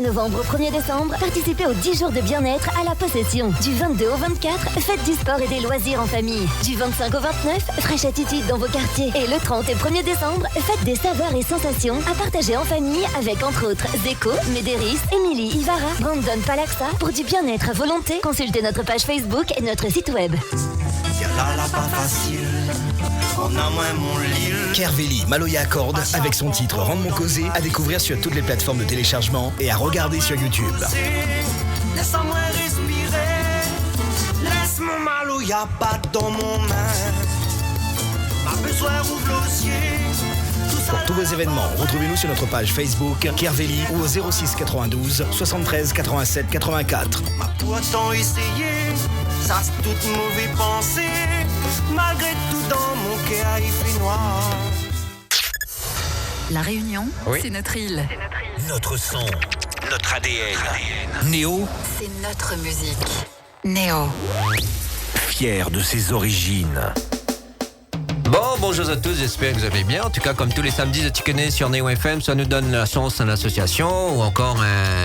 novembre au 1er décembre, participez aux 10 jours de bien-être à la Possession. Du 22 au 24, faites du sport et des loisirs en famille. Du 25 au 29, fraîche attitude dans vos quartiers. Et le 30 et 1er décembre, faites des saveurs et sensations à partager en famille avec entre autres Zeko, Médéris, Émilie, Ivara, Brandon, Palaxa. Pour du bien-être à volonté, consultez notre page Facebook et notre site web. Kerveli Maloya Accord avec son titre Rendement causé à découvrir sur toutes les plateformes de téléchargement et à regarder sur YouTube. Laisse-moi respirer, laisse mon Maloya pas dans mon main. Ma besoin ouvre l'osier. Pour tous vos événements, retrouvez-nous sur notre page Facebook Kerveli ou au 06 92 73 87 84. M'a pourtant essayé, ça c'est toute mauvaise pensée. Malgré tout dans mon cœur il fait noir. La Réunion, c'est notre île. Notre son, notre ADN. Néo, C'est notre musique. Néo. fier de ses origines. Bonjour à tous, j'espère que vous allez bien. En tout cas, comme tous les samedis de Ticonnet sur Néo FM, ça nous donne la chance d'une association ou encore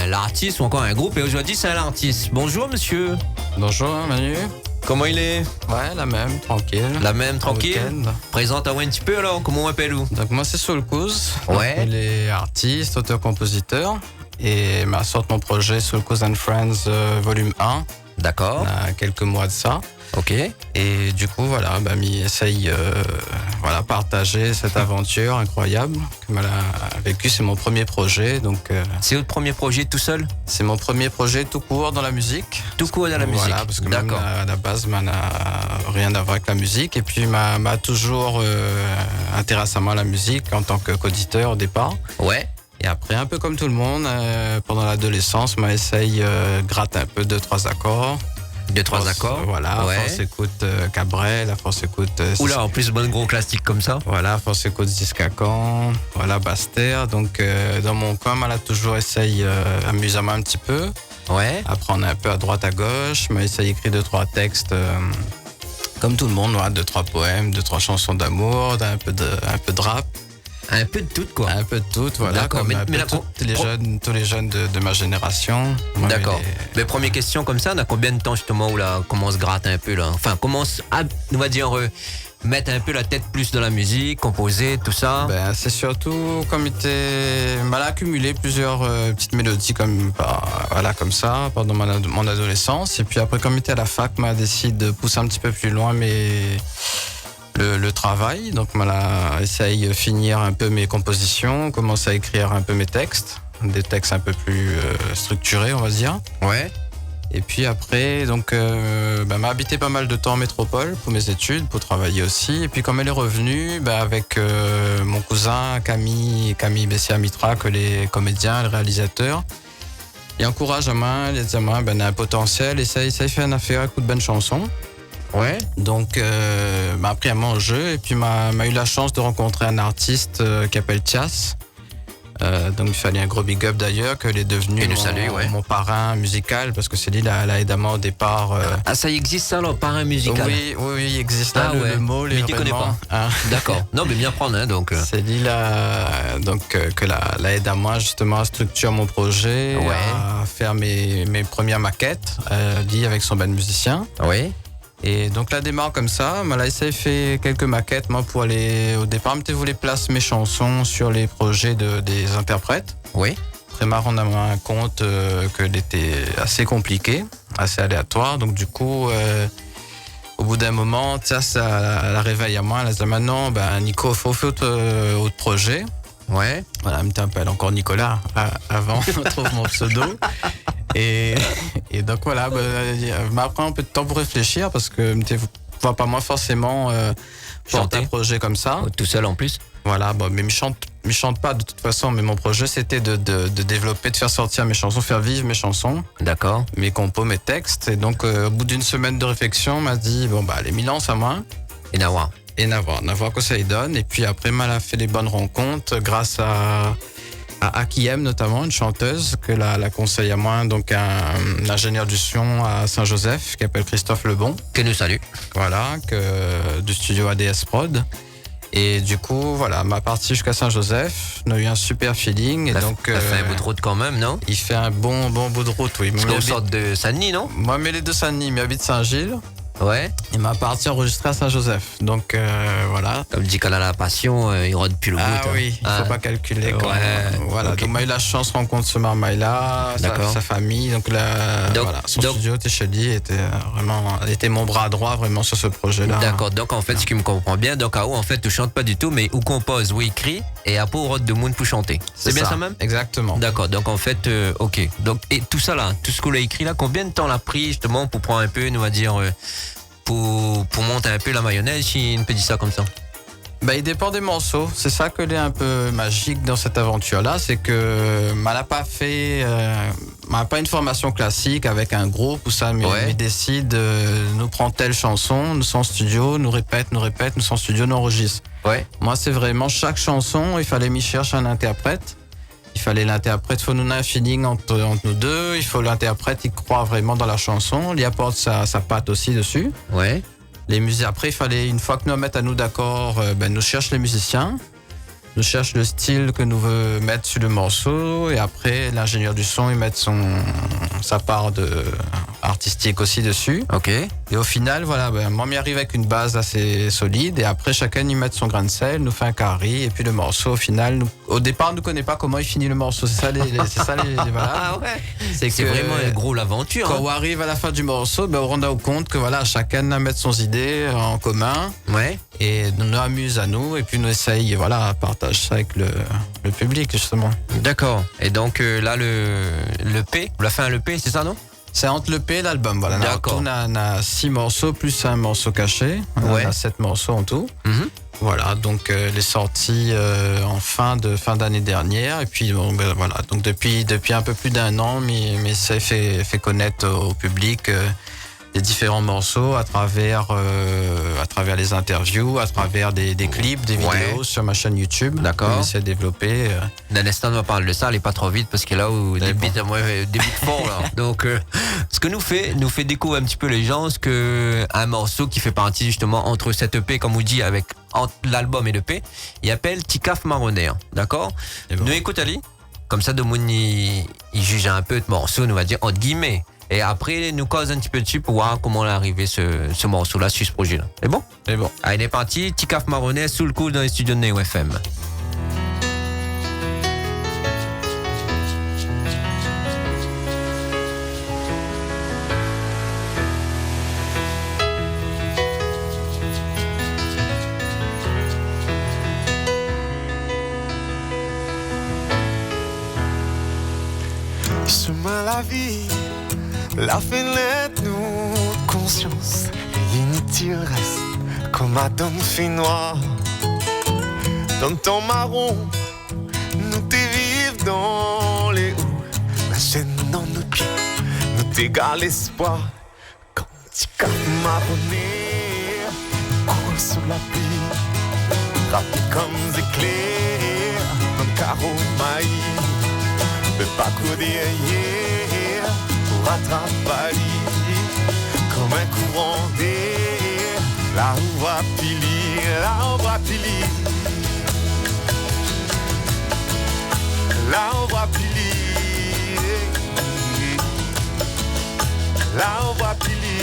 l'artiste ou encore un groupe. Et aujourd'hui, c'est un artiste. Bonjour monsieur. Bonjour Manu. Comment il est? Ouais, la même, tranquille. La même, tranquille. Week-end. Présente-moi un petit peu alors, comment on appelle où? Donc moi c'est Soulkouz. Ouais. Il est artiste, auteur-compositeur. Et m'a sorti mon projet Soulkouz and Friends volume 1. D'accord. Il y a quelques mois de ça. Ok. Et du coup, voilà, il essaye partager cette aventure incroyable que m'a vécu. C'est mon premier projet. Donc, c'est votre premier projet tout seul? C'est mon premier projet tout court dans la musique. Tout court dans la musique. Voilà, parce que même à la base, n'a rien à voir avec la musique. Et puis, m'a toujours intéressé à la musique en tant qu'auditeur au départ. Ouais. Et après, un peu comme tout le monde, pendant l'adolescence, essaye gratte un peu 2-3 accords. 2-3 accords. Voilà, ouais. Force écoute Cabrel, la Force écoute... Oula, en plus, bon gros classique comme ça. Voilà, Force écoute Discacan, voilà, Baster. Donc, dans mon coin, elle a toujours essayé amusamment un petit peu. Ouais. Après, on est un peu à droite, à gauche. Mais essaye d'écrire 2-3 textes, comme tout le monde, 2-3 poèmes, 2-3 chansons d'amour, un peu de rap. Un peu de tout, quoi. Un peu de tout, voilà. D'accord, comme tous les jeunes de ma génération. D'accord. Mais première question comme ça, on a combien de temps justement où là, comment on se gratte un peu là? Enfin, commence à, on va dire, mettre un peu la tête plus dans la musique, composer, tout ça. C'est surtout comme il était mal accumulé plusieurs petites mélodies comme ça pendant mon adolescence. Et puis après, comme il était à la fac, m'a décidé de pousser un petit peu plus loin le travail. Donc, essayé de finir un peu mes compositions, commencer à écrire un peu mes textes, des textes un peu plus structurés, on va dire. Ouais. Et puis après, donc, m'a habité pas mal de temps en métropole pour mes études, pour travailler aussi. Et puis, comme elle est revenue, avec mon cousin Camille Bessia-Mitra, que les comédiens, les réalisateurs, il encourage à moi, il dit à moi, on a un potentiel, et ça fait une affaire, écoute, bonne chanson. Ouais. Donc, m'a pris à mon jeu et puis m'a eu la chance de rencontrer un artiste qui s'appelle Thias. Donc, il fallait un gros big up d'ailleurs, qu'il est devenu mon parrain musical parce que c'est lui, il a aidé à moi au départ. Ah, ça existe ça, le parrain musical? Oui, il existe le mot. Mais tu connais pas. D'accord. Non, mais bien prendre, donc. C'est lui que l'a aidé à moi justement à structurer mon projet, à faire mes premières maquettes, lui avec son band musicien. Oui. Et donc la démarre comme ça, là, ça a fait quelques maquettes, moi, pour aller au départ, je voulais placer mes chansons sur les projets des interprètes. Oui. Très marrant d'avoir un compte qu'elle était assez compliqué, assez aléatoire. Donc du coup, au bout d'un moment, ça la réveille à moi. Elle a dit maintenant, Nico, il faut faire autre projet. Ouais. Voilà, elle m'appelle encore Nicolas avant, on trouve mon pseudo. Et donc voilà, m'a pris un peu de temps pour réfléchir parce que tu vois pas moi forcément porter un projet comme ça. Tout seul en plus. Voilà, mais je chante pas de toute façon, mais mon projet c'était de développer, de faire sortir mes chansons, faire vivre mes chansons. D'accord. Mes compos, mes textes. Et donc au bout d'une semaine de réflexion, on m'a dit les Milans à moi. Et Nawa. Et Navoir que ça y donne. Et puis après, elle a fait les bonnes rencontres grâce à Akiem notamment, une chanteuse que la conseille à moi, donc un ingénieur du son à Saint-Joseph qui s'appelle Christophe Lebon. Que nous salue. Voilà, du studio ADS Prod. Et du coup, voilà, ma partie jusqu'à Saint-Joseph, on a eu un super feeling. Et donc, ça fait un bout de route quand même, non? Il fait un bon bout de route, oui. Parce qu'on sort de Saint-Denis, non? Moi, mais les deux Saint-Denis, mais habite Saint-Gilles. Ouais. Et ma partie enregistrée à Saint-Joseph. Donc, voilà. Comme dit qu'on a la passion, il rôde plus le bout. Ah oui, il faut pas calculer. Voilà, okay. donc on a eu la chance de rencontrer ce Marmaïla, sa famille. Donc, voilà, son studio Técheli était mon bras droit vraiment sur ce projet-là. D'accord, donc en fait, ce qui me comprend bien, donc à où en fait tu chantes pas du tout, mais où compose, où écrit, et après au rôde de Moon pour chanter. C'est bien ça même? Exactement. D'accord, donc en fait, ok. Donc, et tout ça là, tout ce qu'on a écrit là, combien de temps l'a pris justement pour prendre un peu, on va dire, pour monter un peu la mayonnaise, si on peut dire ça comme ça? Il dépend des morceaux. C'est ça que est un peu magique dans cette aventure-là, c'est que n'a pas une formation classique avec un groupe où ça, mais décide, nous prend telle chanson, nous sommes en studio, nous répète, nous sommes en studio, nous enregistre. Ouais. Moi, c'est vraiment chaque chanson, il fallait m'y chercher un interprète. Il fallait l'interprète, il faut nous donner un feeling entre nous deux. Il faut l'interprète, il croit vraiment dans la chanson. Il y apporte sa patte aussi dessus. Ouais. Les musiciens, après, il fallait, une fois que nous mettons à nous d'accord, nous cherche les musiciens, nous cherche le style que nous veut mettre sur le morceau. Et après, l'ingénieur du son, il met sa part artistique aussi dessus. Ok. Et au final, voilà, moi, m'y arrive avec une base assez solide. Et après, chacun y met son grain de sel, nous fait un carré. Et puis le morceau, au final, au départ, on ne connaît pas comment il finit le morceau. C'est ça voilà. Ah ouais. C'est vraiment gros l'aventure. Quand on arrive à la fin du morceau, on rend compte que voilà, chacun a mettre son idée en commun. Ouais. Et nous amuse à nous. Et puis nous essaye, voilà, partage ça avec le public, justement. D'accord. Et donc là, le P, on l'a fait un EP, c'est ça, non? C'est entre l'EP et l'album, voilà. D'accord. On a 6 morceaux plus un morceau caché. On a 7 morceaux en tout. Mm-hmm. Voilà, donc elle est sortie en fin d'année dernière. Et puis voilà, donc depuis un peu plus d'un an, mais ça fait connaître au public les différents morceaux à travers les interviews, à travers des clips, des vidéos sur ma chaîne YouTube. D'accord. On essaie de développer. D'un instant, on va parler de ça, allez pas trop vite parce que là où des beats forts là. Donc, ce que nous fait découvrir un petit peu les gens, ce que un morceau qui fait partie justement entre cette EP, comme on dit, entre l'album et l'EP, il appelle Tikaf Marronner. D'accord. Bon. Nous écoute Ali, comme ça, de moun il juge un peu de morceau, nous va dire entre guillemets. Et après, nous cause un petit peu dessus pour voir comment on est arrivé ce morceau-là sur ce projet-là. C'est bon? C'est bon. Allez, on est parti. Tikaf Marronner sous le coude dans les studios de Neo FM. Chemin la vie. La fenêtre, nous, conscience, inutile reste comme Adam fait noir. Dans le temps marron, nous t'évives dans les hauts, la chaîne dans nos pieds, nous t'égale l'espoir. Quand Tikaf marronné, coule sous la pluie, rapide comme des éclairs, dans le carreau maïs, mais pas qu'au derrière. Rattrape comme un courant d'air, la voie pili, la voie pili, la voie pili, la voie pili,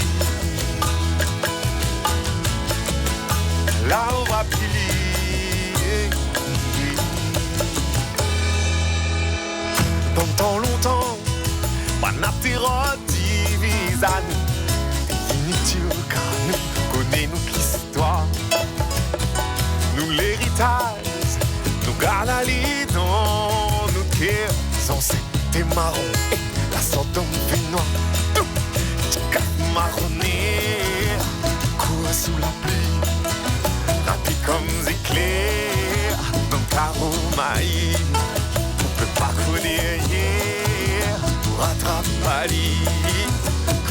la voie pili. Dans le temps longtemps. Panaptera divise à nous, inutile car nous connaissons l'histoire. Nous l'héritage, nous garde la lit dans nos cœurs. Ancêtres et marrons, et la sorte d'homme fait noir. Tikaf marronné, court sous la pluie, rapide comme des éclairs, dans le carreau maïs. On peut pas courir. Rattrape Paris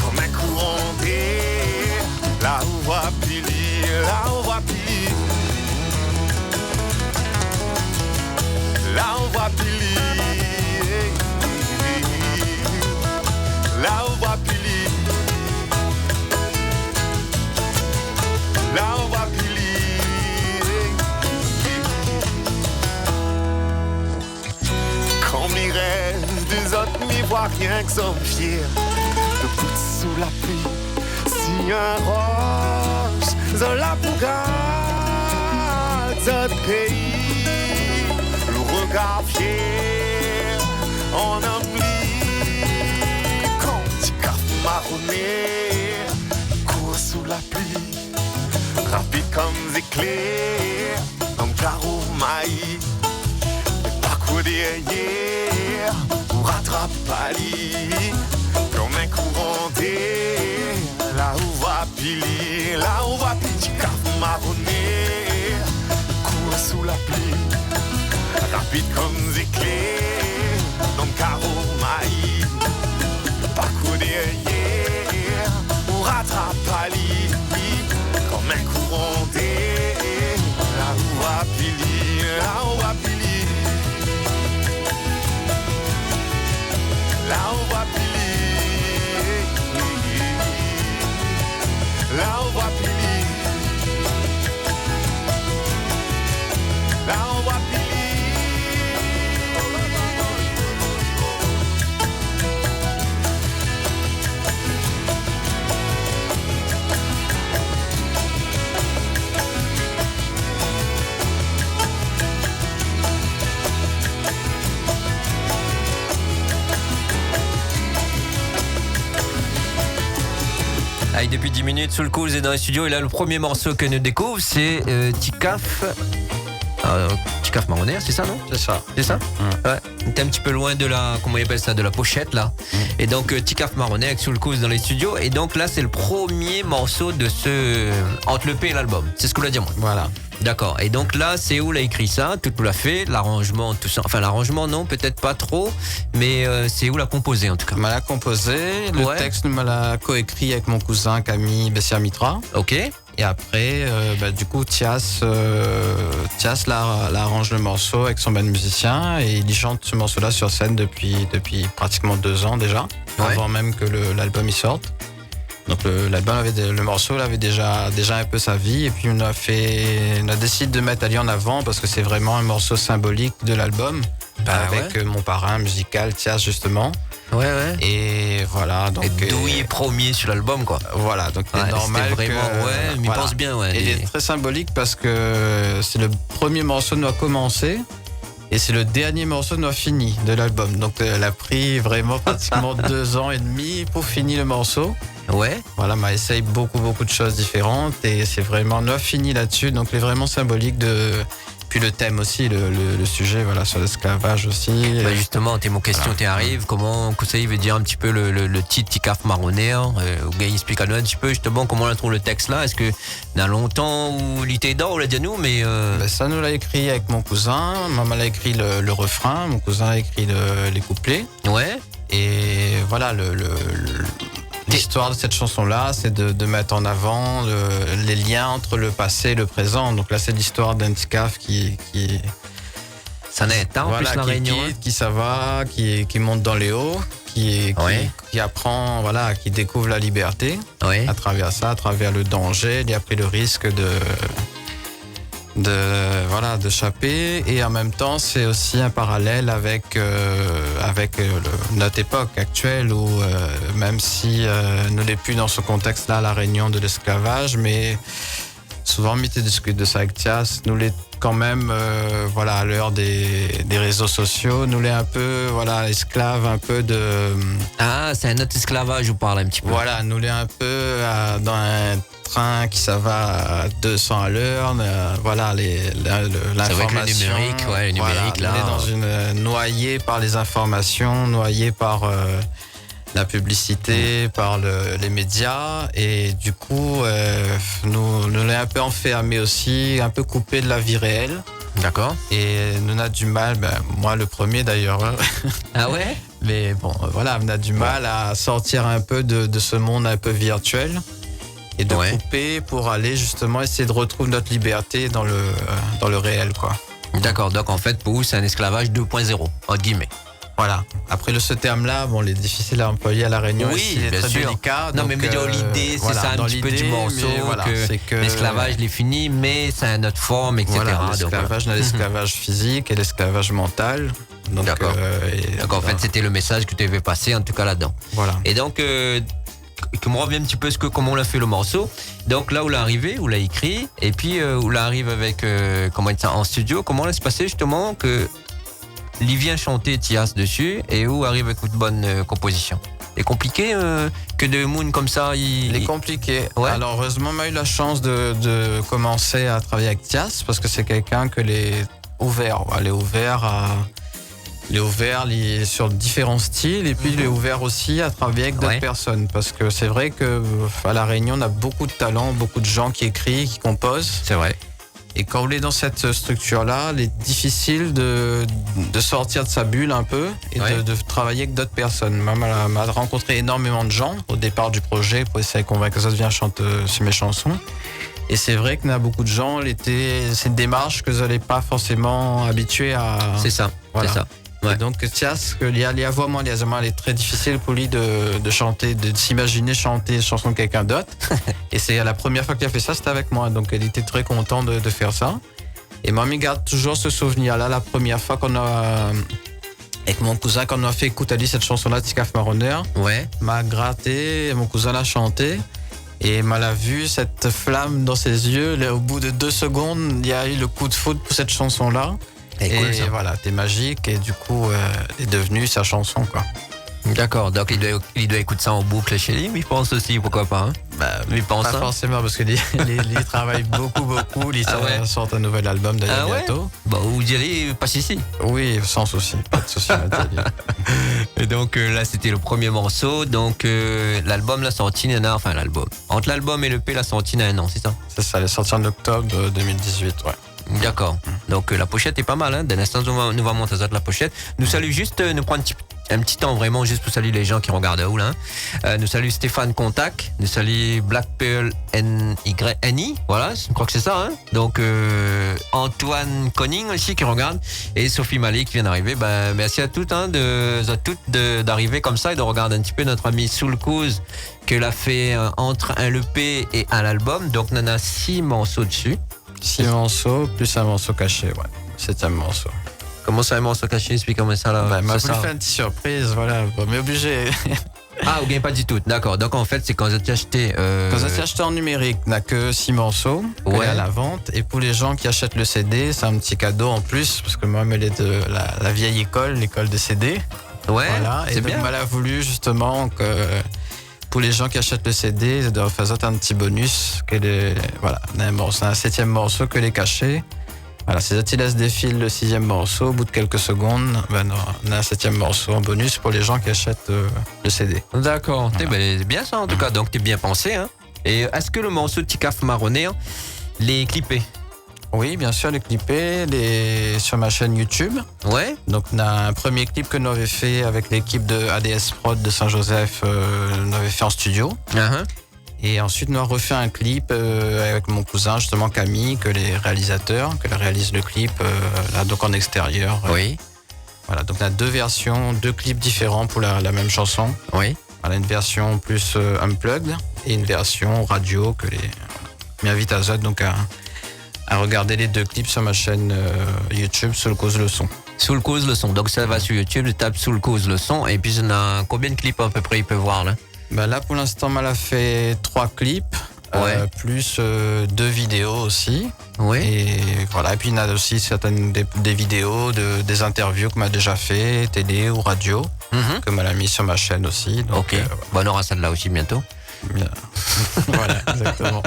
comme un courant d'air. Là où voit Pili, là où voit Pili, là où voit Pili, là où voit Pili, là où voit Pili. rien que sommes fiers de bout sous la pluie. Si un roche dans la bougade de pays, le regard fier en ampli, quand tu café marronné court sous la pluie, rapide comme des éclairs, comme carreau maïs. Derrière, pour rattraper Pali, comme un courant d'air, là où va Pili, là où va Petit Café marronné, court sous la pluie, rapide comme des éclairs, donc carreau maïs, parcours derrière, pour rattraper Pali, comme un courant d'air, là où va Pili, là où va Pili. Là on va piler, là on va piler, là on va Allez, depuis 10 minutes, sous le coup, vous êtes dans les studios. Et là, le premier morceau que nous découvre, c'est Ticaf. Ticaf marronnier, c'est ça, non? C'est ça. C'est ça? Ouais. T'es un petit peu loin de la, comment on appelle ça, de la pochette, là. Et donc, Ticaf marronnier avec sous le coup dans les studios. Et donc, là, c'est le premier morceau de ce. Entre le P et l'album. C'est ce que l'a dit, moi. Voilà. D'accord. Et donc là, c'est où l'a écrit ça? Tout l'a fait, l'arrangement, tout ça. Enfin, l'arrangement, non, peut-être pas trop, mais c'est où l'a composé en tout cas. On l'a composé. Le texte, nous l'a coécrit avec mon cousin Camille Bessia-Mitra. Ok. Et après, du coup, Thias arrange le morceau avec son band musicien et il chante ce morceau-là sur scène depuis pratiquement 2 ans déjà, avant même que l'album y sorte. Donc le morceau avait déjà un peu sa vie et puis on a décidé de mettre Ali en avant parce que c'est vraiment un morceau symbolique de l'album avec mon parrain musical Thias justement. Ouais. Et voilà donc. Et d'où il est premier sur l'album quoi. Voilà donc c'est normal vraiment, que. Il pense bien Et il est très symbolique parce que c'est le premier morceau de Noix commencé. Et c'est le dernier morceau de Noix fini de l'album. Donc elle a pris vraiment pratiquement 2 ans et demi pour finir le morceau. Ouais. Voilà, m'a essayé beaucoup de choses différentes et c'est vraiment Noix fini là-dessus. Donc c'est vraiment symbolique de. Puis le thème aussi, le sujet, voilà, sur l'esclavage aussi. Bah justement, t'es mon question, t'es arrive. Comment Koussaï veut dire un petit peu le titre Ticaf marronnier? Ou gars, explique-nous un petit peu justement comment on trouve le texte là. Est-ce que dans longtemps où il était dans, on l'a dit à nous, mais. Ça nous l'a écrit avec mon cousin. Maman l'a écrit le refrain. Mon cousin a écrit les couplets. Ouais. Et voilà, l'histoire de cette chanson-là, c'est de mettre en avant les liens entre le passé et le présent. Donc là, c'est l'histoire d'un Ticaf qui ça n'est pas en plus la Réunion. Qui monte dans les hauts, qui apprend, voilà, qui découvre la liberté à travers ça, à travers le danger. Il a pris le risque d'échapper et en même temps c'est aussi un parallèle avec notre époque actuelle où même si nous n'est plus dans ce contexte-là la réunion de l'esclavage, mais souvent Mité discute de ça avec Thias, nous l'est quand même à l'heure des réseaux sociaux, nous l'est un peu esclave un peu de c'est un autre esclavage, je vous parle un petit peu. Voilà, nous l'est un peu dans un train qui ça va à 200 à l'heure, l'information. Le numérique, là. On est dans une noyé par les informations, noyé par la publicité, par les médias, et du coup, nous l'est un peu enfermé aussi, un peu coupé de la vie réelle. D'accord. Et nous a du mal, moi le premier d'ailleurs. Ah ouais? Mais bon, on a du mal à sortir un peu de ce monde un peu virtuel. Et de couper pour aller justement essayer de retrouver notre liberté dans le réel, quoi. D'accord, donc en fait pour vous c'est un esclavage 2.0, entre guillemets. Voilà. Après ce terme-là, il est difficile à employer à la Réunion. Oui, il est bien très sûr. délicat. Non, donc, mais dans l'idée, c'est ça un petit peu du morceau, que l'esclavage il est fini, mais c'est une autre forme, etc. Voilà, l'esclavage, on a l'esclavage physique et l'esclavage mental. Donc, D'accord. Donc en fait, c'était le message que tu avais passé, en tout cas là-dedans. Voilà. Et donc, que me revient un petit peu comment on a fait le morceau. Donc là où l'a arrivé, où l'a écrit, et puis où l'a arrive avec comment dire ça, en studio, comment ça se passait justement que il vient chanter Tias dessus et où arrive avec une bonne composition. C'est compliqué que de Moon comme ça. Il est compliqué. Ouais. Alors heureusement, on a eu la chance de commencer à travailler avec Tias parce que c'est quelqu'un que est ouvert. Il est ouvert sur différents styles et puis il est ouvert aussi à travailler avec d'autres personnes parce que c'est vrai que à La Réunion, on a beaucoup de talents, beaucoup de gens qui écrivent, qui composent. C'est vrai. Et quand on est dans cette structure-là, il est difficile de sortir de sa bulle un peu et de travailler avec d'autres personnes. Moi, m'a rencontré énormément de gens au départ du projet pour essayer de convaincre que ça vienne chanter sur mes chansons. Et c'est vrai qu'il y a beaucoup de gens, c'est une démarche que vous n'allez pas forcément habitués à... C'est ça, voilà. c'est ça. Ouais. Et donc Tias, elle est très difficile pour lui de chanter, de s'imaginer chanter une chanson de quelqu'un d'autre. Et c'est la première fois qu'il a fait ça, c'était avec moi. Donc elle était très contente de faire ça. Et moi, je garde toujours ce souvenir-là, la première fois qu'on a, avec mon cousin, quand on a fait écoute Ali cette chanson-là, Tikaf Marronner, m'a gratté, mon cousin l'a chanté. Et m'a vu cette flamme dans ses yeux. Là, au bout de 2 secondes, il y a eu le coup de foudre pour cette chanson-là. Et cool, voilà, t'es magique et du coup, est devenu sa chanson, quoi. D'accord, donc il doit écouter ça en boucle chez lui, mais il pense aussi, pourquoi pas, hein? Lui pense, pas forcément, parce qu'il travaille beaucoup, il sort un nouvel album d'ailleurs bientôt. Bah, vous direz, passe ici. Oui, sans souci, pas de souci. Et donc là, c'était le premier morceau, donc l'album l'a sorti, l'album. Entre l'album et l'EP, l'a sorti il y a 1 an, c'est ça? C'est ça, il est sorti en octobre 2018, ouais. D'accord. Donc la pochette est pas mal, hein. D'un instant, nous va monter la pochette. Nous salue juste, nous prendre un petit temps vraiment juste pour saluer les gens qui regardent où là. Nous salue Stéphane Contact, nous salue Black Pearl NYNI, voilà, je crois que c'est ça, hein. Donc Antoine Conning aussi qui regarde et Sophie Malé qui vient d'arriver. Merci à toutes, hein, d'arriver comme ça et de regarder un petit peu notre ami Soul Cause qu'elle a fait entre un EP et un album. Donc on en a 6 morceaux dessus. 6 morceaux, plus un morceau caché, ouais. 7e morceau. Comment ça, un morceau caché? Explique-moi ça là. M'a voulu faire une petite surprise, voilà, mais obligé. Ou bien pas du tout, d'accord. Donc en fait, c'est quand vous avez acheté. Quand vous avez acheté en numérique, n'a que 6 morceaux à la vente. Et pour les gens qui achètent le CD, c'est un petit cadeau en plus, parce que moi, elle est de la vieille école, l'école des CD. Ouais, voilà. c'est et donc, bien. elle a voulu justement que. Pour les gens qui achètent le CD, ils doivent faire un petit bonus. Voilà, c'est un 7e morceau que les cachés. Voilà, si tu laisses défiler le 6e morceau, au bout de quelques secondes, on a un 7e morceau en bonus pour les gens qui achètent le CD. D'accord, voilà. C'est bien ça en tout cas, donc t'es bien pensé, hein. Et est-ce que le morceau Tikaf Marronner, l'est clippé? Oui, bien sûr, les clippés, sur ma chaîne YouTube. Ouais. Donc, on a un premier clip que nous avions fait avec l'équipe de ADS Prod de Saint-Joseph, nous avions fait en studio. Et ensuite, nous avons refait un clip avec mon cousin, justement, Camille, que les réalisateurs, que réalise le clip, là, donc en extérieur. Oui. Voilà, donc on a 2 versions, 2 clips différents pour la même chanson. Oui. Voilà, une version plus unplugged et une version radio que m'invite à Zod, donc à regarder les 2 clips sur ma chaîne YouTube Soul Cause le son. Soul Cause le son. Donc ça va sur YouTube, je tape Soul Cause le son et puis on a combien de clips à peu près il peut voir là? Là pour l'instant, elle a fait 3 clips, plus 2 vidéos aussi. Oui. Et voilà. Et puis il y a aussi certaines des vidéos, des interviews qu'on m'a déjà fait, télé ou radio, que elle a mis sur ma chaîne aussi. Donc, ok. On aura celle-là aussi bientôt. Bien. Voilà, exactement.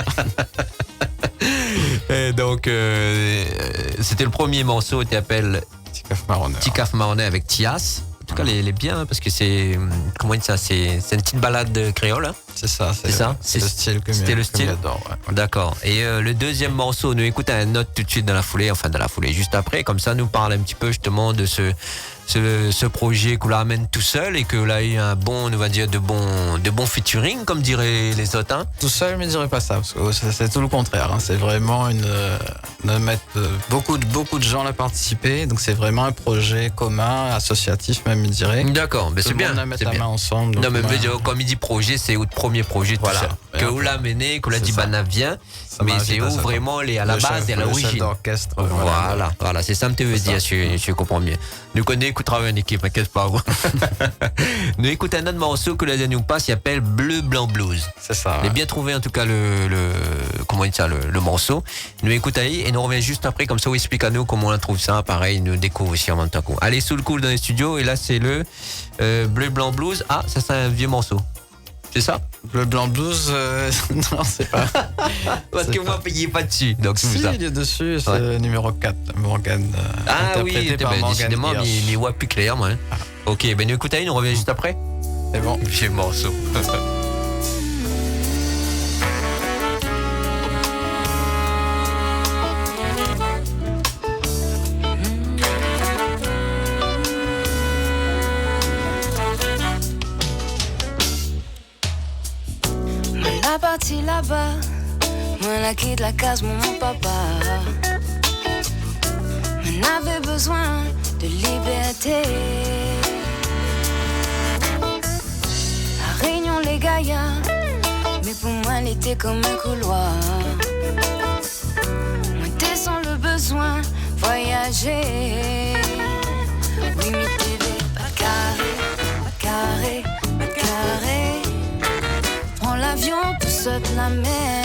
Et donc, c'était le premier morceau qui s'appelle Tikaf Marronner avec Tias. En tout cas, elle est bien parce que c'est. Comment dire ça? C'est une petite balade créole. Hein? C'est ça. C'est le style que j'adore. Ouais. D'accord. Et le deuxième morceau, nous écoutons un autre tout de suite dans la foulée, juste après. Comme ça, nous parle un petit peu justement de ce projet qu'on l'amène tout seul et que là il y a un bon, on va dire, de bon featuring, comme diraient les autres. Hein. Tout seul, mais je dirais pas ça, parce que c'est tout le contraire. Hein. C'est vraiment de mettre beaucoup de gens à participer. Donc c'est vraiment un projet commun, associatif même, je dirais. D'accord, mais c'est bien. On a mettre la main ensemble. Donc, non, mais comme il dit projet, c'est au premier premier projet, tout Voilà. ça. Que vous l'a mené, qu'on l'a dit, ça. Bana vient. Ça Mais m'a c'est invité à où ça. vraiment les à la Le base chef- et à le chef l'origine. d'orchestre. Voilà, c'est ça que tu veux dire, je comprends bien. Nous connaissons, écoutera une équipe, qu'est-ce pas. Nous écoutons un autre morceau que la dernière nous passe, il s'appelle Bleu Blanc Blues. C'est ça. On a bien trouvé en tout cas comment on dit ça, le morceau. Nous écoutons et nous revenons juste après, comme ça on explique à nous comment on trouve ça. Pareil, nous découvre aussi en même temps. Allez, sous le cool dans les studios et là c'est le Bleu Blanc Blues. Ah, ça c'est un vieux morceau. C'est ça? Le Blanc Blues, non, c'est pas. Parce que moi, il n'est pas dessus. Donc, c'est Si, ça. il est dessus, c'est numéro 4, Morgan. Ah oui, interprété par Morgan décidément, Hirsch. mais voix plus clair, moi. Ok, ben nous écoutons, on revient juste après. C'est bon. Vieux morceau. La partie là-bas, moi la quitte la case, mon papa. On avait besoin de liberté. La Réunion, les Gaillards, mais pour moi elle était comme un couloir. Moi t'es sans le besoin voyager. Oui, mais TV, pas carré, pas carré, pas carré. Prends l'avion, tout saute la mer.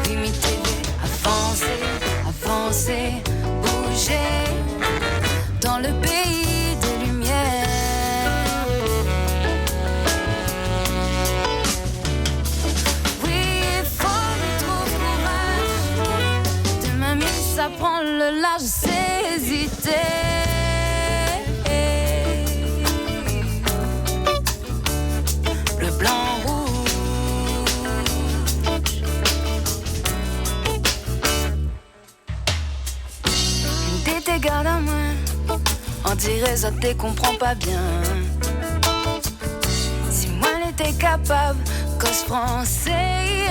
Oui, mais TV, avancer, avancer, bouger dans le pays des lumières. Oui, il faut retrouver courage. De mamie, ça prend le large, c'est hésiter. Le blanc rouge. T'es garde à moi. On dirait ça te comprends pas bien. Si moi j'étais capable, cause français,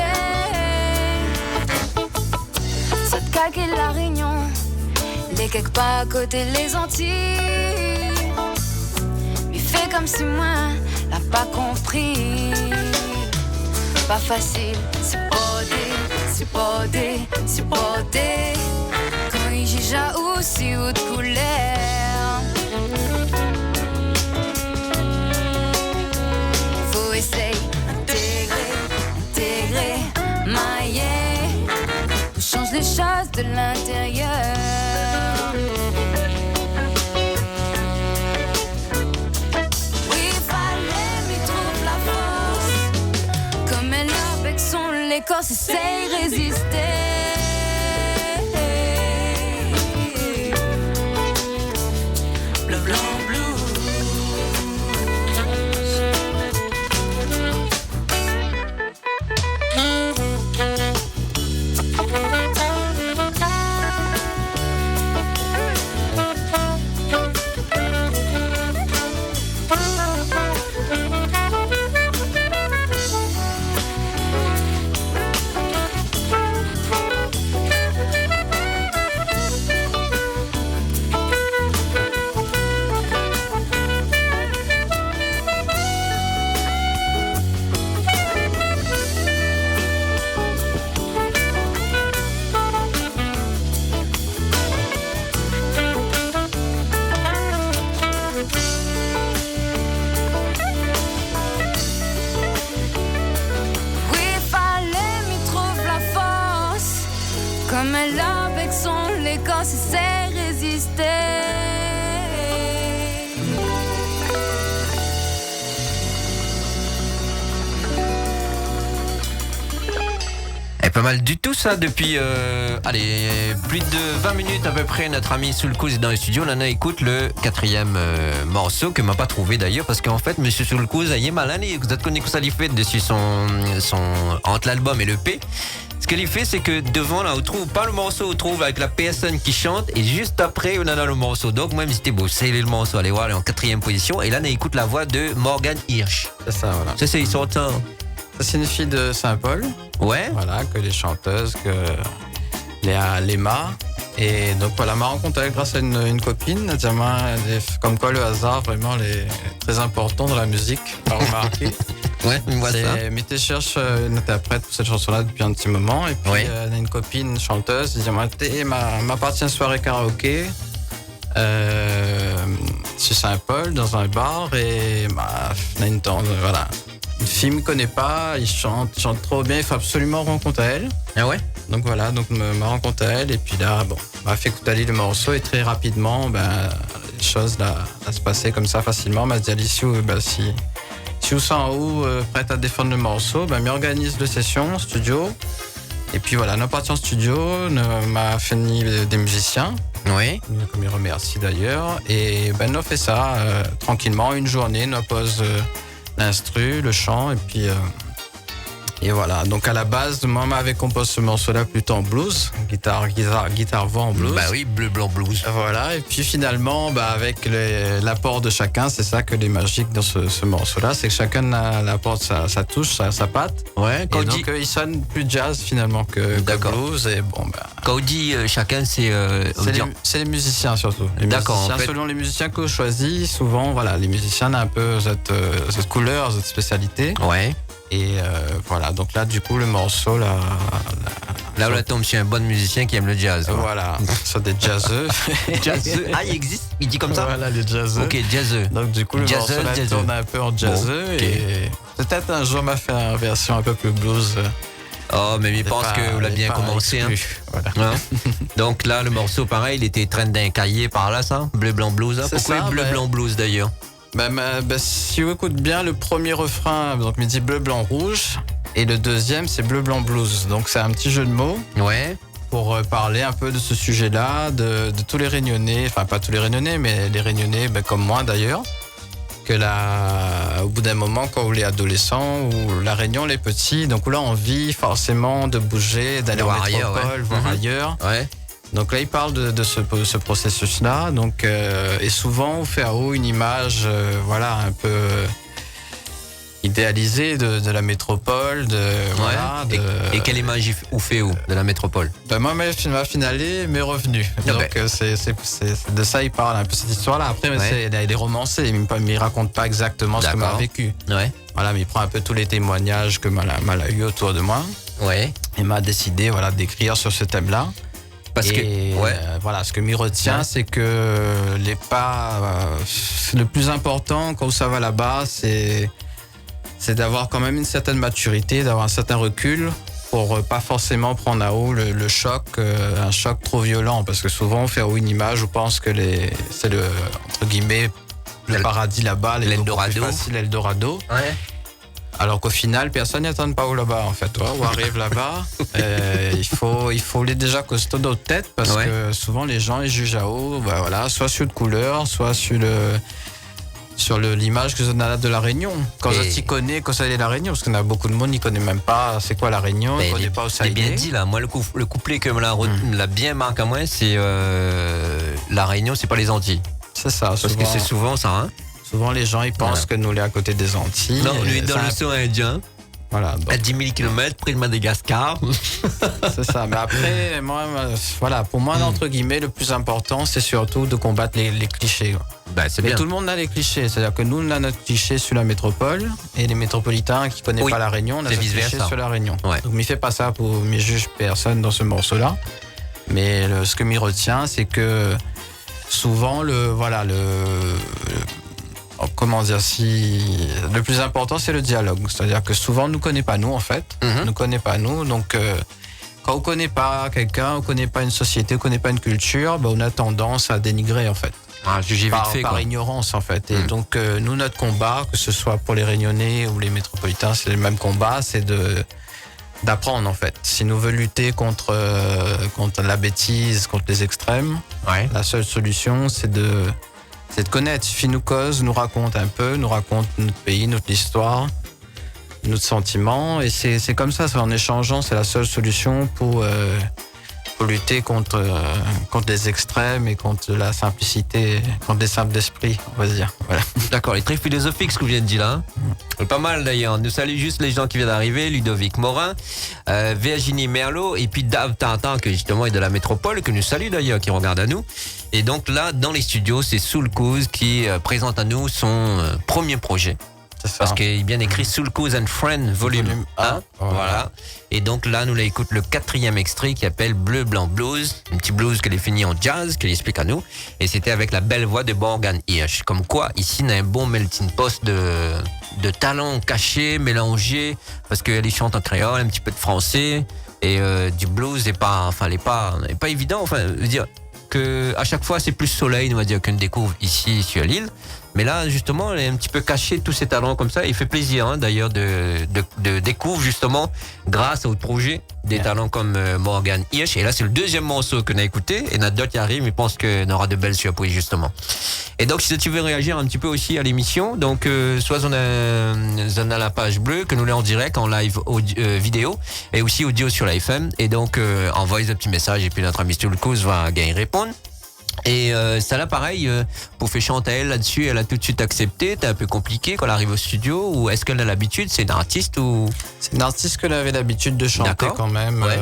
ça te cague la Réunion. Les quelque part à côté les Antilles. Mais fais comme si moi l'a pas compris. Pas facile, supporter. Quand il gija aussi haute couleur. Faut essayer intégrer, mailler. On change les choses de l'intérieur. Oui, fallait lui trouver la force. Comme elle a avec son l'écorce, essaye résister. Le blanc blues. Comme elle a avec son l'écorce, c'est résister. Et pas mal du tout ça depuis plus de 20 minutes à peu près. Notre ami Soulkouz est dans le studio. Là on écoute le 4e morceau que m'a pas trouvé d'ailleurs parce qu'en fait Monsieur Soulkouz il est malin. Vous êtes connu que ça lui fait dessus son entre l'album et le P. Ce qu'il fait, c'est que devant, là, on trouve pas le morceau, on trouve avec la personne qui chante, et juste après, on a le morceau. Donc, même si c'était beau, c'est le morceau, allez voir, elle est en 4e position, et là, on écoute la voix de Morgan Hirsch. C'est ça, voilà. Ça, c'est, ils sont Ça, c'est une fille de Saint-Paul. Ouais. Voilà, que les chanteuses, que Léa Lema. Et donc voilà, m'a rencontré grâce à une copine, Diamant, comme quoi le hasard vraiment est très important dans la musique, à remarquer. Ouais, moi ça. Mété cherche une interprète pour cette chanson-là depuis un petit moment. Et puis elle a une copine chanteuse, Diamant, m'a parti une soirée karaoké chez Saint-Paul dans un bar et voilà. Une fille me connaît pas, il chante trop bien, il faut absolument rencontrer elle. Ah ouais? Donc voilà, donc m'a rencontré elle et puis là, m'a fait écouter le morceau et très rapidement, les choses là se passaient comme ça facilement. M'a dit Alicia, si vous sens en haut, prête à défendre le morceau, m'organise de session, studio. Et puis voilà, nous parti en studio, m'a fini des musiciens. Oui. Comme il remercie d'ailleurs. Et nous fait ça tranquillement, une journée, nous pose l'instru, le chant et puis. Et voilà, donc à la base, moi m'avais composé ce morceau-là plutôt en blues, guitare-voix en blues. Bah oui, bleu-blanc blues. Voilà, et puis finalement, avec l'apport de chacun, c'est ça que les magiques dans ce morceau-là, c'est que chacun apporte sa touche, sa patte. Ouais, et donc il sonne plus jazz finalement que blues. Et quand on dit chacun, c'est les musiciens surtout. D'accord. En fait, selon les musiciens que je choisis, souvent, voilà, les musiciens ont un peu cette couleur, cette spécialité. Ouais. Et voilà, donc là, du coup, le morceau, là, on tombe sur un bon musicien qui aime le jazz. Voilà, sur des jazzeux. Jazzeux. Ah, il existe? Il dit comme ça? Voilà, les jazzeux. Ok, jazzeux. Donc, du coup, le morceau, là, tourne un peu en jazzeux. Bon, okay. Et peut-être un jour, m'a fait une version un peu plus blues. Oh, mais il pense que vous l'avez bien commencé. Hein. Voilà. Donc là, le morceau, pareil, il était train d'un cahier par là, ça? Bleu-blanc blues. Hein. Pourquoi bleu-blanc blues, d'ailleurs? Si vous écoutez bien le premier refrain, donc il dit bleu, blanc, rouge, et le deuxième c'est bleu, blanc, blues. Donc c'est un petit jeu de mots. Ouais. Pour parler un peu de ce sujet-là, de tous les Réunionnais, enfin pas tous les Réunionnais, mais les Réunionnais, comme moi d'ailleurs, que au bout d'un moment, quand on est adolescent ou la Réunion, les petits, donc là on vit forcément de bouger, d'aller en métropole, voir ailleurs. Ouais. Donc là, il parle de ce processus-là. Donc, et souvent, on fait à haut une image, un peu idéalisée de la métropole. Et quelle image il fait de la métropole? Moi, ma finale, mes revenus. Donc, c'est de ça il parle un peu cette histoire-là. Après, il est romancé, mais il raconte pas exactement ce que m'a vécu. Ouais. Voilà, mais il prend un peu tous les témoignages que m'a eu autour de moi. Ouais. Et m'a décidé, d'écrire sur ce thème-là. Parce que ce que m'y retient, c'est que le plus important quand ça va là-bas, c'est d'avoir quand même une certaine maturité, d'avoir un certain recul pour pas forcément prendre à haut le choc, un choc trop violent, parce que souvent on fait à haut une image, on pense que c'est le entre guillemets le paradis là-bas, l'Eldorado. Ouais. Alors qu'au final, personne n'y attend pas là-bas, en fait. On arrive là-bas, il faut les déjà costaud d'autres têtes, parce que souvent les gens ils jugent à haut, soit sur le couleur, soit sur l'image que ça donne de la Réunion. Quand ça connaît, quand ça est la Réunion, parce qu'on a beaucoup de monde qui ne connaît même pas c'est quoi la Réunion, il ne connaît pas où ça est. C'est bien dit là. Moi, le couplet que l'a bien marqué à moi, c'est la Réunion, c'est pas les Antilles. C'est ça. Parce que c'est souvent ça, hein. Souvent, les gens ils pensent que nous, on est à côté des Antilles. Non, on est dans l'océan Indien. Voilà. À 10 000 km, près de Madagascar. C'est ça. Mais après, pour moi, entre guillemets, le plus important, c'est surtout de combattre les clichés. C'est mais bien. Tout le monde a les clichés. C'est-à-dire que nous, on a notre cliché sur la métropole, et les métropolitains qui ne connaissent pas la Réunion, on a notre cliché sur la Réunion. Ouais. Donc, m'y fait pas ça pour m'y juge personne dans ce morceau-là. Mais ce que m'y retient, c'est que souvent, le plus important c'est le dialogue, c'est-à-dire que souvent on nous connaît pas nous en fait, donc quand on connaît pas quelqu'un, on connaît pas une société, on connaît pas une culture, on a tendance à dénigrer en fait, juger vite fait par ignorance en fait. Et donc nous notre combat, que ce soit pour les Réunionnais ou les métropolitains, c'est le même combat, c'est d'apprendre en fait. Si nous voulons lutter contre la bêtise, contre les extrêmes, la seule solution c'est de connaître. Il suffit nous cause, nous raconte un peu, nous raconte notre pays, notre histoire, notre sentiment. Et c'est comme ça, c'est en échangeant, c'est la seule solution pour pour lutter contre les extrêmes et contre la simplicité, contre les simples d'esprit, on va dire. Voilà. D'accord, il est très philosophique ce que vous venez de dire là. Pas mal d'ailleurs. Nous saluons juste les gens qui viennent d'arriver, Ludovic Morin, Virginie Merlot et puis Dave Tintin qui justement est de la métropole, que nous saluons d'ailleurs, qui regarde à nous. Et donc là, dans les studios, c'est Soul Cause qui présente à nous son premier projet. Parce qu'il est bien écrit Soul Cause and Friend Volume 1. Voilà. Et donc là, nous l'écoute le 4e extrait qui s'appelle Bleu Blanc Blues. Un petit blues qu'elle est fini en jazz, qu'elle explique à nous. Et c'était avec la belle voix de Morgan Hirsch. Comme quoi, ici, on a un bon melting pot de talents cachés, mélangés. Parce qu'elle chante en créole, un petit peu de français. Et du blues n'est pas évident. Enfin, je veux dire que à chaque fois, c'est plus soleil, on va dire, qu'on découvre ici sur l'île. Mais là, justement, elle est un petit peu cachée tous ces talents comme ça. Il fait plaisir, d'ailleurs, de découvrir justement, grâce au projet, des talents comme Morgan Hirsch. Et là, c'est le 2e morceau qu'on a écouté. Et notre d'autres qui arrivent, mais je pense qu'on aura de belles surprises, justement. Et donc, si tu veux réagir un petit peu aussi à l'émission, donc, soit on a la page bleue, que nous l'avons en direct, en live vidéo, et aussi audio sur la FM. Et donc, envoyez des petits messages, et puis notre ami Soul Cause va y répondre. Et ça là pareil pour faire chanter elle là-dessus, elle a tout de suite accepté. C'était un peu compliqué quand elle arrive au studio, ou est-ce qu'elle a l'habitude? C'est une artiste ou c'est une artiste qu'elle avait l'habitude de chanter quand même, ouais.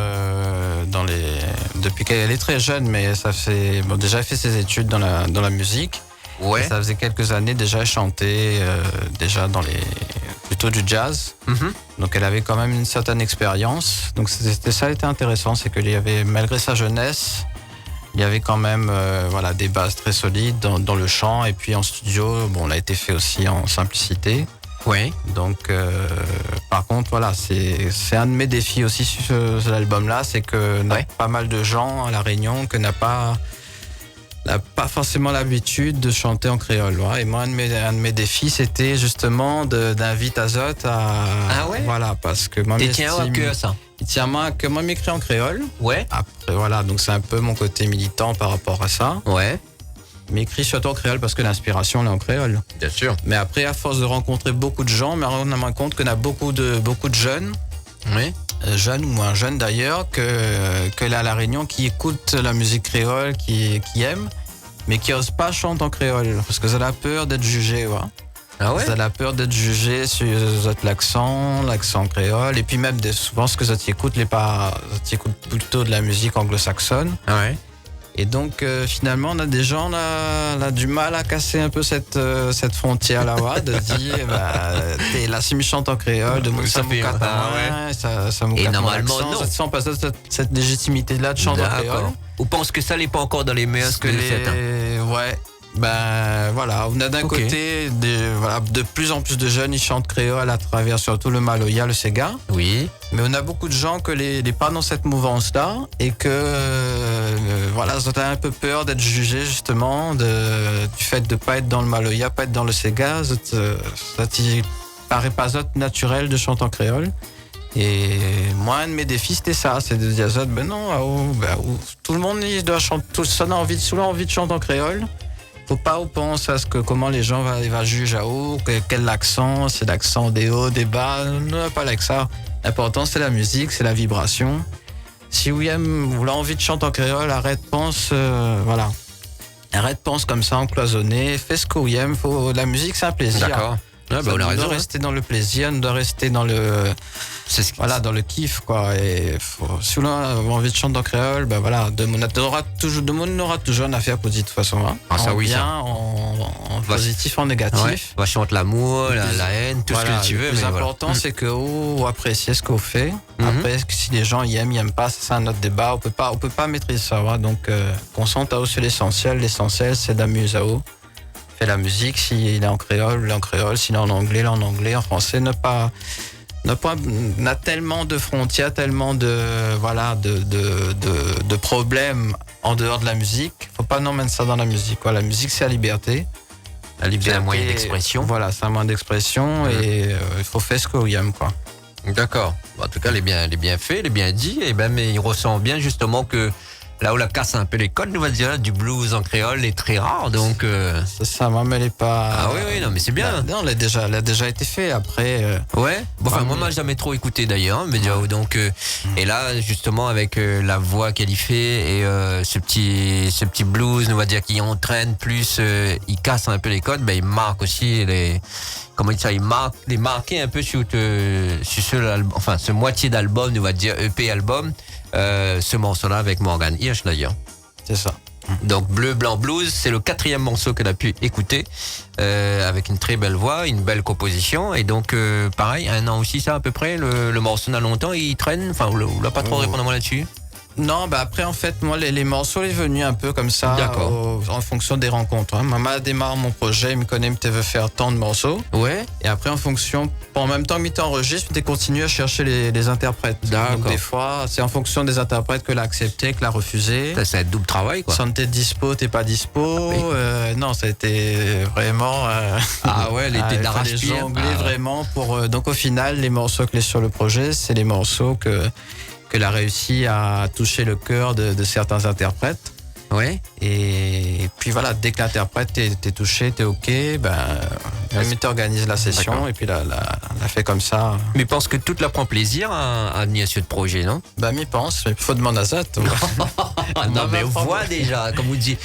Depuis qu'elle est très jeune, mais ça fait déjà elle fait ses études dans la musique. Ouais. Ça faisait quelques années déjà elle chantait déjà dans plutôt du jazz. Mm-hmm. Donc elle avait quand même une certaine expérience. Donc ça a été intéressant, c'est qu'il y avait, malgré sa jeunesse, il y avait quand même des bases très solides dans le chant, et puis en studio, on l'a été fait aussi en simplicité. Oui. Donc par contre, voilà, c'est un de mes défis aussi sur l'album-là, c'est que pas mal de gens à La Réunion que n'a pas forcément l'habitude de chanter en créole. Ouais. Et moi, un de mes défis, c'était justement d'inviter Azote à... Ah ouais? Voilà, parce que moi, il tient à cœur ça. Il tient à cœur, moi, m'écrit en créole. Ouais. Après, voilà, donc c'est un peu mon côté militant par rapport à ça. Ouais. M'écrit surtout en créole parce que l'inspiration, elle est en créole. Bien sûr. Mais après, à force de rencontrer beaucoup de gens, on a rendu compte qu'on a beaucoup de jeunes. Oui. Jeunes ou moins jeunes d'ailleurs, que là à La Réunion, qui écoutent la musique créole, qui aiment, mais qui n'osent pas chanter en créole, parce que ça a peur d'être jugé. Ouais. Ah ouais? Ça a peur d'être jugé sur l'accent créole, et puis même souvent ce que ça t'écoute, t'écoutes plutôt de la musique anglo-saxonne. Ah ouais. Et donc finalement on a des gens là du mal à casser un peu cette frontière là, de dire t'es là si je chante en créole, de mon ça et normalement non, ça te sent pas cette légitimité là de chanter en créole. Ou pense que ça n'est pas encore dans les mœurs que ouais. Ben voilà, on a d'un côté de plus en plus de jeunes, ils chantent créole à travers surtout le Maloya, le Sega. Oui. Mais on a beaucoup de gens que les pas dans cette mouvance-là, et que ils ont un peu peur d'être jugés justement du fait de pas être dans le Maloya, pas être dans le Sega. Ça paraît pas naturel de chanter en créole. Et moi, un de mes défis, c'était ça, c'est de dire tout le monde il doit chanter, tout le monde a envie de chanter en créole. Faut pas penser à comment les gens va juger quel accent, c'est l'accent des hauts, des bas, non, pas avec ça. L'important c'est la musique, c'est la vibration. Si William vous a envie de chanter en créole, arrête pense comme ça en cloisonné, fais ce que William faut. La musique c'est un plaisir. D'accord. Ouais, on doit rester dans le plaisir, on doit rester dans le dans le kiff quoi. Et si on a envie de chanter en créole, de monde aura toujours une affaire positive de toute façon. Hein. Ah, ça, en bien, en positif, en négatif. Ouais. On va chanter l'amour, la haine, tout ce que tu veux. Le plus important, c'est que vous appréciez ce qu'on fait. Après, si les gens y aiment, ils n'aiment pas, c'est un autre débat. On peut pas maîtriser ça. Ouais. Donc, concentre sur l'essentiel. L'essentiel, c'est d'amuser à haut. La musique, s'il est en créole, il est en créole, s'il est en anglais, il est en anglais, en français, n'a tellement de frontières, tellement de problèmes en dehors de la musique. Faut pas non mettre ça dans la musique. Quoi. La musique, c'est la liberté. La liberté, c'est un moyen d'expression. Voilà, c'est un moyen d'expression et il faut faire ce qu'on aime, quoi. D'accord. En tout cas, il est bien fait, il est bien dit, mais il ressent bien justement que là où la casse un peu les codes, on va dire, du blues en créole est très rare, donc. C'est ça, moi, mais elle est pas. Ah oui, non, mais c'est bien. Non, elle a déjà été fait. Après. Ouais. Bon, enfin, moi, j'ai jamais trop écouté d'ailleurs, hein, mais donc. Et là, justement, avec la voix qu'elle y fait et ce petit blues, on va dire, qui entraîne plus, il casse un peu les codes, ben il marque aussi comment dire ça, il marque les marqués un peu sur ce moitié d'album, on va dire EP album, ce morceau-là avec Morgan Hirsch d'ailleurs. C'est ça. Donc Bleu, Blanc, Blues, c'est le 4e morceau qu'elle a pu écouter, avec une très belle voix, une belle composition, et donc pareil, 1 an aussi ça à peu près, le morceau n'a longtemps, il traîne, enfin on l'a pas trop répondu là-dessus. Non, bah après en fait moi les morceaux est venu un peu comme ça en fonction des rencontres. Hein. Maman démarre mon projet, il me connaît, il veut faire tant de morceaux. Ouais. Et après en même temps que tu enregistres, tu continues à chercher les interprètes. D'accord. Donc des fois c'est en fonction des interprètes que l'a accepté, que l'a refusé. Ça va être double travail quoi. Sans t'es dispo, t'es pas dispo. Non, ça a été vraiment. Ah ouais, l'été d'arrache-pied. Jongler vraiment pour. Donc au final, les morceaux clés sur le projet, c'est les morceaux qu'elle a réussi à toucher le cœur de certains interprètes. Ouais. Et puis voilà, dès que l'interprète t'es touché, t'es OK, elle t'organise la session. D'accord. Et puis la fait comme ça. Mais pense que toute la prend plaisir à venir sur ce projet, non? M'y pense, il faut demander à ça. Non, mais on voit déjà, comme vous dites,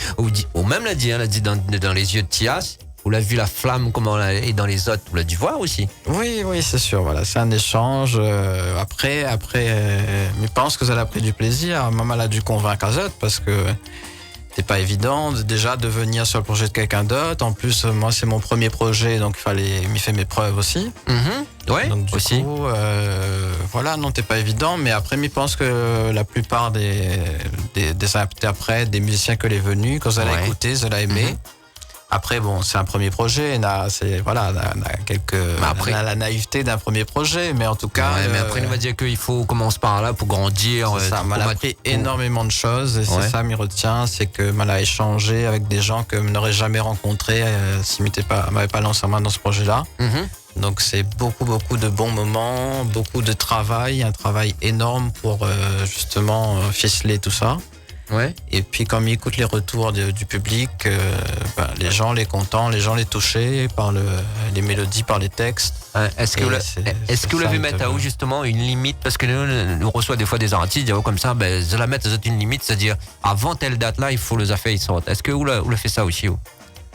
on même l'a dit dans les yeux de Thias. Vous l'avez vu la flamme, comment elle est dans les autres, vous l'avez dû voir aussi. Oui, c'est sûr, voilà, c'est un échange. Après, je pense que ça a pris du plaisir. Maman a dû convaincre Azot parce que c'est pas évident déjà de venir sur le projet de quelqu'un d'autre. En plus, moi, c'est mon premier projet, donc il fallait m'y faire mes preuves aussi. Ouais, donc, du aussi. coup, voilà, non, c'est pas évident. Mais après, je pense que la plupart des interprètes, des musiciens que l'est venu, quand elle a écouté, elle a aimé. Après, bon, c'est un premier projet, on a la naïveté d'un premier projet, mais en tout cas... Ouais, mais après, on va dire qu'il faut commencer par là pour grandir. C'est ça, elle a appris énormément de choses, et c'est ça, m'y retient, c'est que elle a échangé avec des gens que je n'aurais jamais rencontrés si m'avait pas lancé main dans ce projet-là. Donc c'est beaucoup de bons moments, beaucoup de travail, un travail énorme pour justement ficeler tout ça. Ouais. Et puis quand ils écoutent les retours du public, les gens les contents, les gens les touchés par les mélodies, par les textes. Est-ce que vous l'avez mettre à où justement une limite? Parce que nous on reçoit des fois des artistes comme ça, je la mettre à une limite, c'est-à-dire avant telle date-là, il faut les affaires ils sortent. Est-ce que vous le fait ça aussi?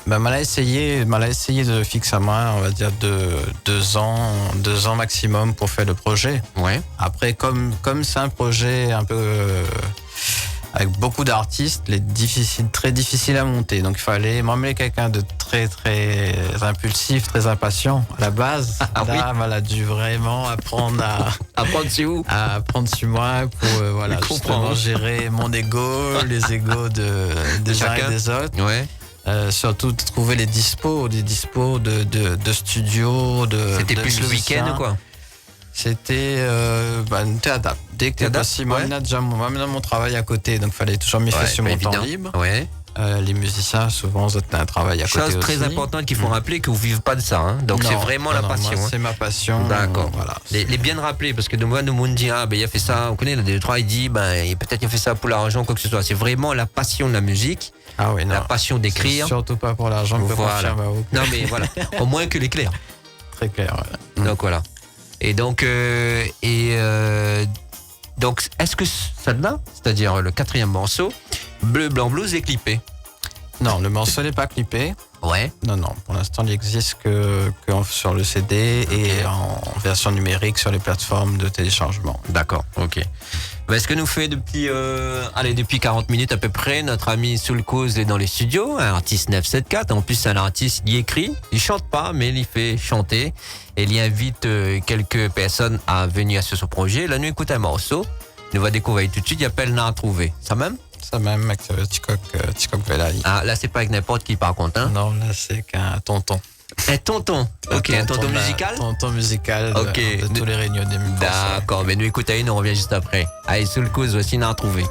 Elle a essayé de fixer à main, on va dire 2 ans maximum pour faire le projet. Ouais. Après, comme c'est un projet un peu avec beaucoup d'artistes, très difficile à monter. Donc il fallait m'emmener quelqu'un de très très impulsif, très impatient à la base. Elle a dû vraiment apprendre à prendre sur moi pour justement gérer mon ego, les égos des uns et des autres. Ouais. Surtout de trouver des dispos de studio, C'était plus le week-end quoi. C'était t'es adapté. Dès que t'es possible, moi maintenant mon travail à côté, donc fallait toujours m'y faire sur mon temps libre. Ouais. Les musiciens souvent ont un travail à côté aussi. Chose très importante qu'il faut rappeler que vous vivez pas de ça, hein. Donc c'est vraiment la passion. Moi, c'est ma passion. D'accord. Voilà. Les bien rappeler parce que de moi nous on dit il a fait ça, on connaît le travail, il dit peut-être il a fait ça pour l'argent quoi que ce soit. C'est vraiment la passion de la musique. Ah oui, non. La passion d'écrire. Surtout pas pour l'argent. Voilà. Non mais voilà, au moins que l'éclair. Très clair. Ouais. Donc voilà. Et donc, donc, est-ce que celle-là, c'est-à-dire le 4e morceau, Bleu, Blanc, Blues, est clippé? Non, le morceau n'est pas clippé. Ouais. Non, pour l'instant, il n'existe que sur le CD et en version numérique sur les plateformes de téléchargement. D'accord, ok. Ce que nous fait depuis 40 minutes à peu près, notre ami Soul Cause est dans les studios, un artiste 974. En plus, c'est un artiste qui écrit. Il chante pas, mais il fait chanter. Et il invite quelques personnes à venir sur ce projet. Là, nous écoute un morceau. Nous va découvrir tout de suite. Il appelle N'a à trouver. Ça même? Ça même, avec Tikok Velaï. Ah, là, c'est pas avec n'importe qui par contre, hein? Non, là, c'est qu'un tonton. Un tonton? Ok, un tonton musical? Tonton musical de tous les réunions des musiques. D'accord, mais nous écoutons une, on revient juste après. Allez, sous le coup, voici N'a à trouver.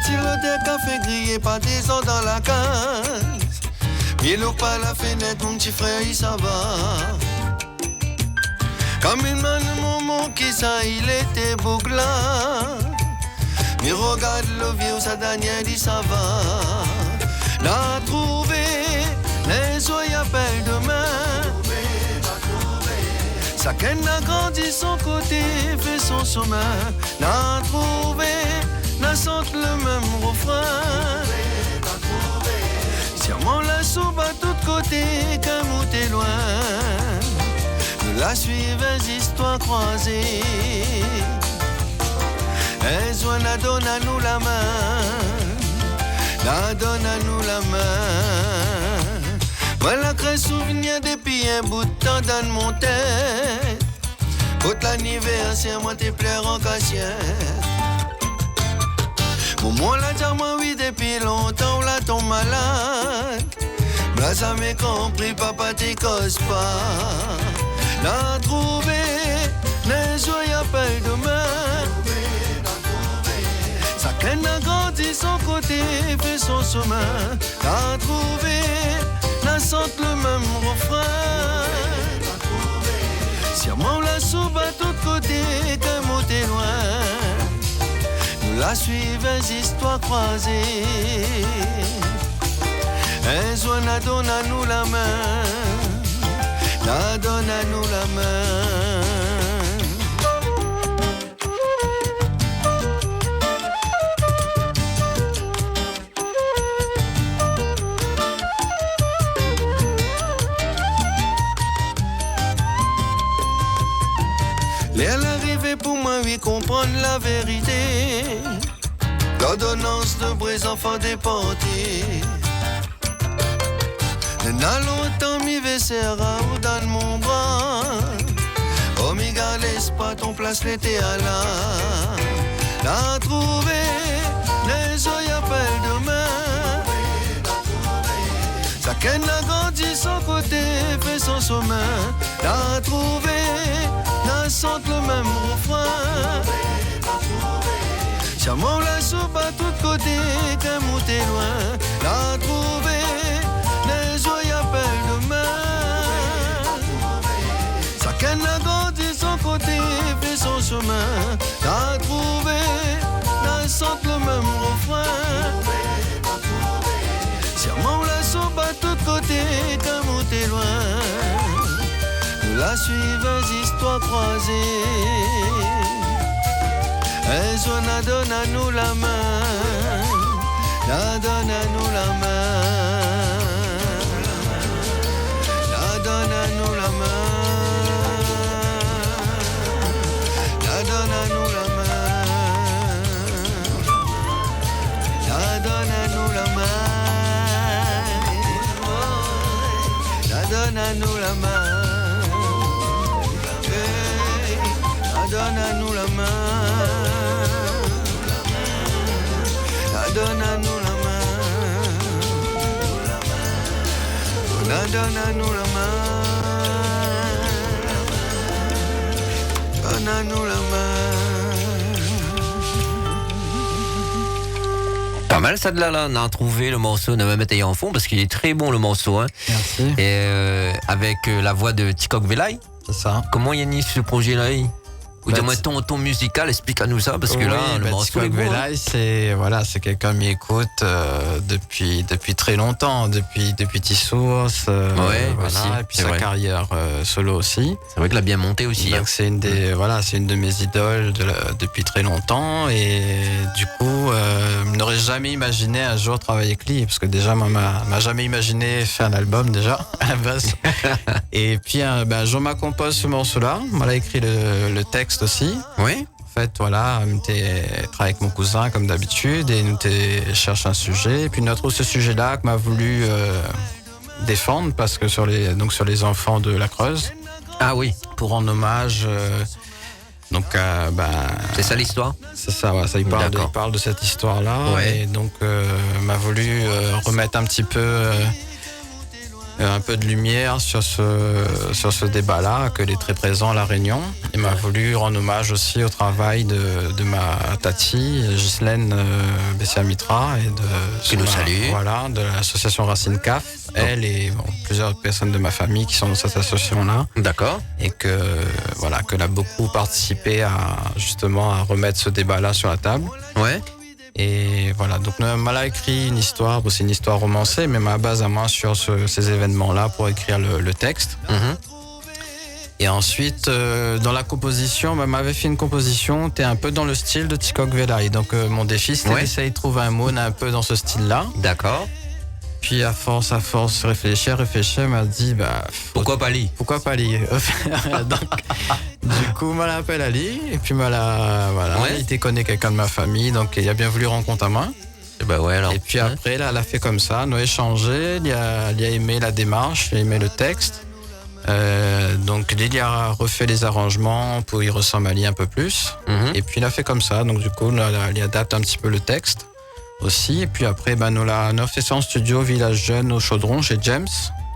petit des café grillé, pas des ans dans la case. Il ouvre pas la fenêtre, mon petit frère, il ça va. Comme une main de moment qui ça, il était bougla. Mais regarde le vieux, sa Daniel, il ça va. L'a trouvé, les oeils appellent demain. Sa canne a grandi son côté, fait son chemin. L'a trouvé, la sente le même refrain. Sûrement la soupe à tous côtés, comme où t'es loin. Nous la suivons, histoires croisées. Et soit la donne à nous la main. La donne à nous la main. Voilà que souvenir depuis un bout de temps dans mon tête. Pour l'anniversaire, moi t'es pleure en cassiette. Pour moi, la diamant, oui, depuis longtemps, là, ton malade. Là, ça m'est compris, papa, t'y cause pas. L'a trouvé, les joies appellent demain. Sa canne a grandi son côté, fait son chemin. L'a trouvé, la sente le même refrain. Sûrement la soupe à tous côtés, comme où t'es loin. Nous la suivons, histoires croisées. Un joint la donne à nous la main. La donne à nous la main. Elle arrivait pour moi, oui, comprendre la vérité. L'ordonnance de bris enfants déportés. N'a longtemps mis Vessera ou dans mon bras. Oh, mi laisse pas ton place l'été à la. L'a trouvé, les oeils appellent demain. Sa canne a grandi son côté, fait son chemin. L'a trouvé, la sente le même refrain. Sûrement la soupe à tous côtés, comme où t'es loin. L'a trouvé, les oeils appellent demain. Sa canne a grandi son côté, fait son chemin. L'a trouvé, la sente le même refrain. Sûrement la soupe à tous côtés, comme où t'es loin. Nous la suivons, histoires croisées. Et on la donne à nous la main. La donne à nous la main. La donne à nous la main. La donne à nous la main. La donne à nous la main. La donne à nous la main. Donne à nous la main. La donne à nous la main. La donne à nous la main. Donne à nous la main. Pas mal ça de là, on a trouvé le morceau, on a même été en fond parce qu'il est très bon le morceau. Hein. Merci. Et avec la voix de Tikok Velay. C'est ça. Comment Yannis ce projet-là? Ou du moins ton musical, explique-nous ça, parce que là, le morceau est beau. C'est quelqu'un qui m'écoute depuis très longtemps, depuis Tissours, et puis sa carrière solo aussi. C'est vrai qu'il a bien monté aussi. Donc c'est une de mes idoles depuis très longtemps, et du coup, je n'aurais jamais imaginé un jour travailler avec lui, parce que déjà, moi, m'a jamais imaginé faire un album déjà à la base. Et puis, un jour m'a composé ce morceau-là, on a écrit le texte aussi. Oui. En fait, voilà, travaille avec mon cousin comme d'habitude et nous cherche un sujet. Et puis notre ce sujet-là que m'a voulu défendre parce que sur les enfants de la Creuse. Ah oui. Pour rendre hommage. C'est ça l'histoire. C'est ça, ouais, il parle de cette histoire-là. Ouais. Et donc m'a voulu remettre un petit peu un peu de lumière sur ce débat-là, qu'il est très présent à La Réunion. Il m'a voulu rendre hommage aussi au travail de ma tati, Ghislaine Bessia-Mitra, et qui nous salue. Voilà, de l'association Racine CAF. Elle et plusieurs personnes de ma famille qui sont dans cette association-là. D'accord. Et qu'elle a beaucoup participé à remettre ce débat-là sur la table. Ouais. Et voilà, donc elle m'a écrit une histoire, c'est une histoire romancée, mais ma base à moi sur ces événements-là pour écrire le texte. Et ensuite, dans la composition, m'avait fait une composition, t'es un peu dans le style de Tikok Velay. Donc mon défi, c'était d'essayer de trouver un mot un peu dans ce style-là. D'accord. Puis à force de réfléchir, elle m'a dit pourquoi pas lui? Donc du coup, m'a appelé Ali et puis il était connaît quelqu'un de ma famille, donc il a bien voulu rencontrer à moi. Et puis après, là, elle a fait comme ça, on a échangé, il a aimé la démarche, il a aimé le texte. Donc il a refait les arrangements pour y ressembler à lui un peu plus. Et puis il a fait comme ça, donc du coup, il adapte un petit peu le texte aussi. Et puis après, on a fait ça en studio Village Jeune au Chaudron chez James.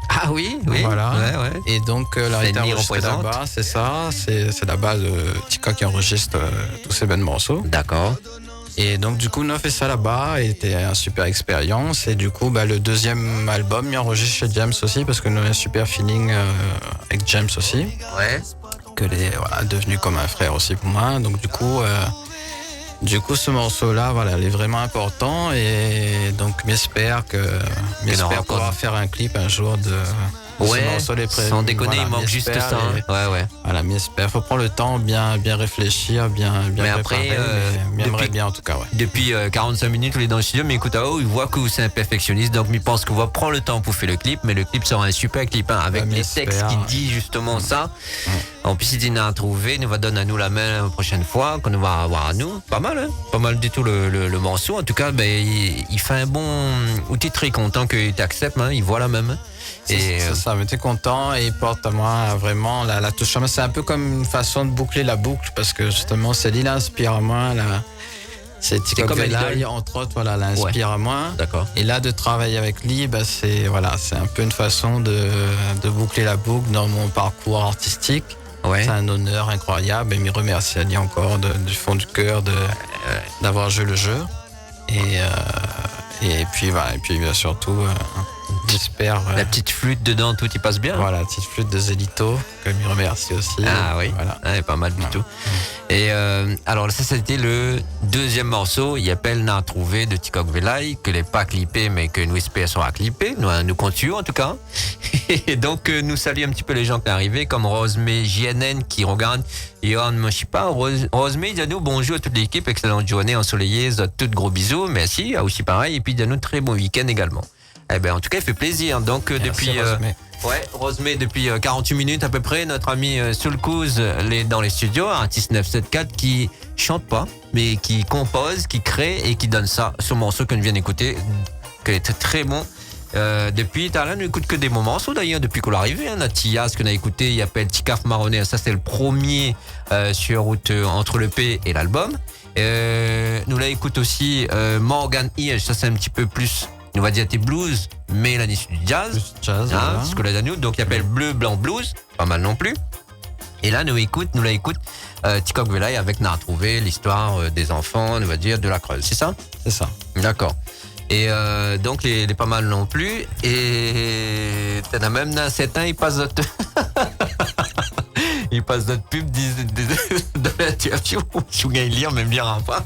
Ah oui. Voilà. Ouais. Et donc là, il est enregistré là-bas, c'est ça. C'est là-bas de Tika qui enregistre tous ces belles morceaux. D'accord. Et donc du coup, on a fait ça là-bas, et c'était une super expérience. Et du coup, le deuxième album, il enregistre chez James aussi, parce que nous avons un super feeling avec James aussi. Ouais. Que est devenu comme un frère aussi pour moi. Donc du coup, ce morceau-là, il est vraiment important, et donc m'espère pouvoir faire un clip un jour de ce morceau. Sans déconner, il manque juste ça. Ouais. Voilà, m'espère. Faut prendre le temps, bien réfléchir, bien mais préparer. Après, j'aimerais bien en tout cas. Ouais. Depuis 45 minutes, il est dans le studio, mais écoute, il voit que c'est un perfectionniste, donc il pense qu'on va prendre le temps pour faire le clip, mais le clip sera un super clip avec les textes qui disent justement ça. En plus, il a trouvé, nous va donner à nous la main la prochaine fois, qu'on va avoir à nous. Pas mal, hein? Pas mal du tout le morceau. En tout cas, il fait un bon. Ou t'es très content qu'il t'accepte, hein? Il voit la même. C'est ça, mais t'es content, et il porte à moi vraiment la touche. C'est un peu comme une façon de boucler la boucle, parce que justement, c'est lui l'inspire à moi. C'est Tikok Velay, entre autres, l'inspire à moi. D'accord. Et là, de travailler avec lui, c'est un peu une façon de boucler la boucle dans mon parcours artistique. Ouais. C'est un honneur incroyable, et me remercie à lui encore du fond du cœur d'avoir joué le jeu. Et puis surtout, j'espère. La petite flûte dedans, tout y passe bien. Voilà, la petite flûte de Zelito, que je remercie aussi. Ah oui, voilà. Pas mal du tout. Et alors ça, c'était le deuxième morceau, il appelle N'a trouvé de Tikok Velay, que n'est pas clippé, mais que nous espérons sera clippé. Nous comptons en tout cas. Et donc nous saluons un petit peu les gens qui sont arrivés, comme Rosemée JNN qui regarde. Yohan Moshipa, Rosemée, dis-nous bonjour à toute l'équipe, excellente journée ensoleillée, tout gros bisous, merci, aussi pareil, et puis dis-nous très bon week-end également. En tout cas, il fait plaisir. Donc merci, Rosemée, depuis 48 minutes à peu près, notre ami Soulkouz dans les studios, artiste 974 qui chante pas, mais qui compose, qui crée et qui donne ça sur le morceau que nous venons d'écouter, qui est très bon. Depuis, Tarlan n'écoute que des bons morceaux d'ailleurs, depuis qu'on est arrivé. Notre Tia, ce qu'on a écouté, il appelle Tikaf Marronnet, ça c'est le premier sur route entre le P et l'album. Nous là écoute aussi Morgan Hirsch, ça c'est un petit peu plus, on va dire, tes blues, mais là, du jazz. Voilà. C'est ce que là, nous. Donc, il appelle Bleu, Blanc, Blues. Pas mal non plus. Et là, nous la écoute Tikok Velay avec N'a trouvé l'histoire des enfants, on va dire, de la Creuse. C'est ça? C'est ça. D'accord. Et donc, les pas mal non plus. Et t'en as même un certain, il passe notre. Il passe notre pub de l'interview. Je suis gagné lire, même lire pas.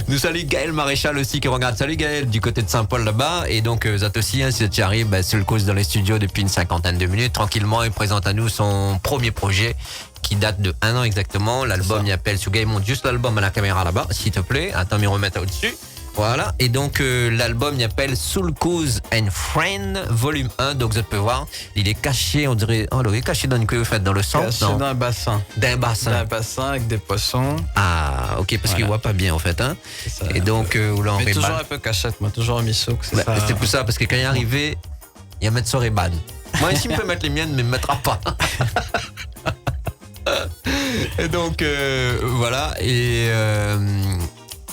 Nous saluons Gaël Maréchal aussi qui regarde. Salut Gaël du côté de Saint-Paul là-bas. Et donc Zat aussi, si tu arrives, c'est le cause dans les studios depuis une 50aine de minutes. Tranquillement, il présente à nous son premier projet qui date de 1 an exactement. L'album il appelle Sougay, monte juste l'album à la caméra là-bas, s'il te plaît. Attends, m'y remettre au-dessus. Voilà, et donc l'album il appelle Soulkouz and Friend volume 1, donc vous pouvez voir, il est caché, on dirait, il est caché dans une cuve faite dans le centre. Caché dans un bassin. D'un bassin. D'un bassin avec des poissons. Ah, ok, parce qu'il voit pas bien en fait, hein. Ça, et donc, là on mais toujours un peu cachette, moi, toujours mis souk, c'est ça. C'est pour ça, parce que quand il est arrivé, il va mettre sur Reban. Moi ici, il peut mettre les miennes, mais il ne mettra pas. Et donc, voilà, et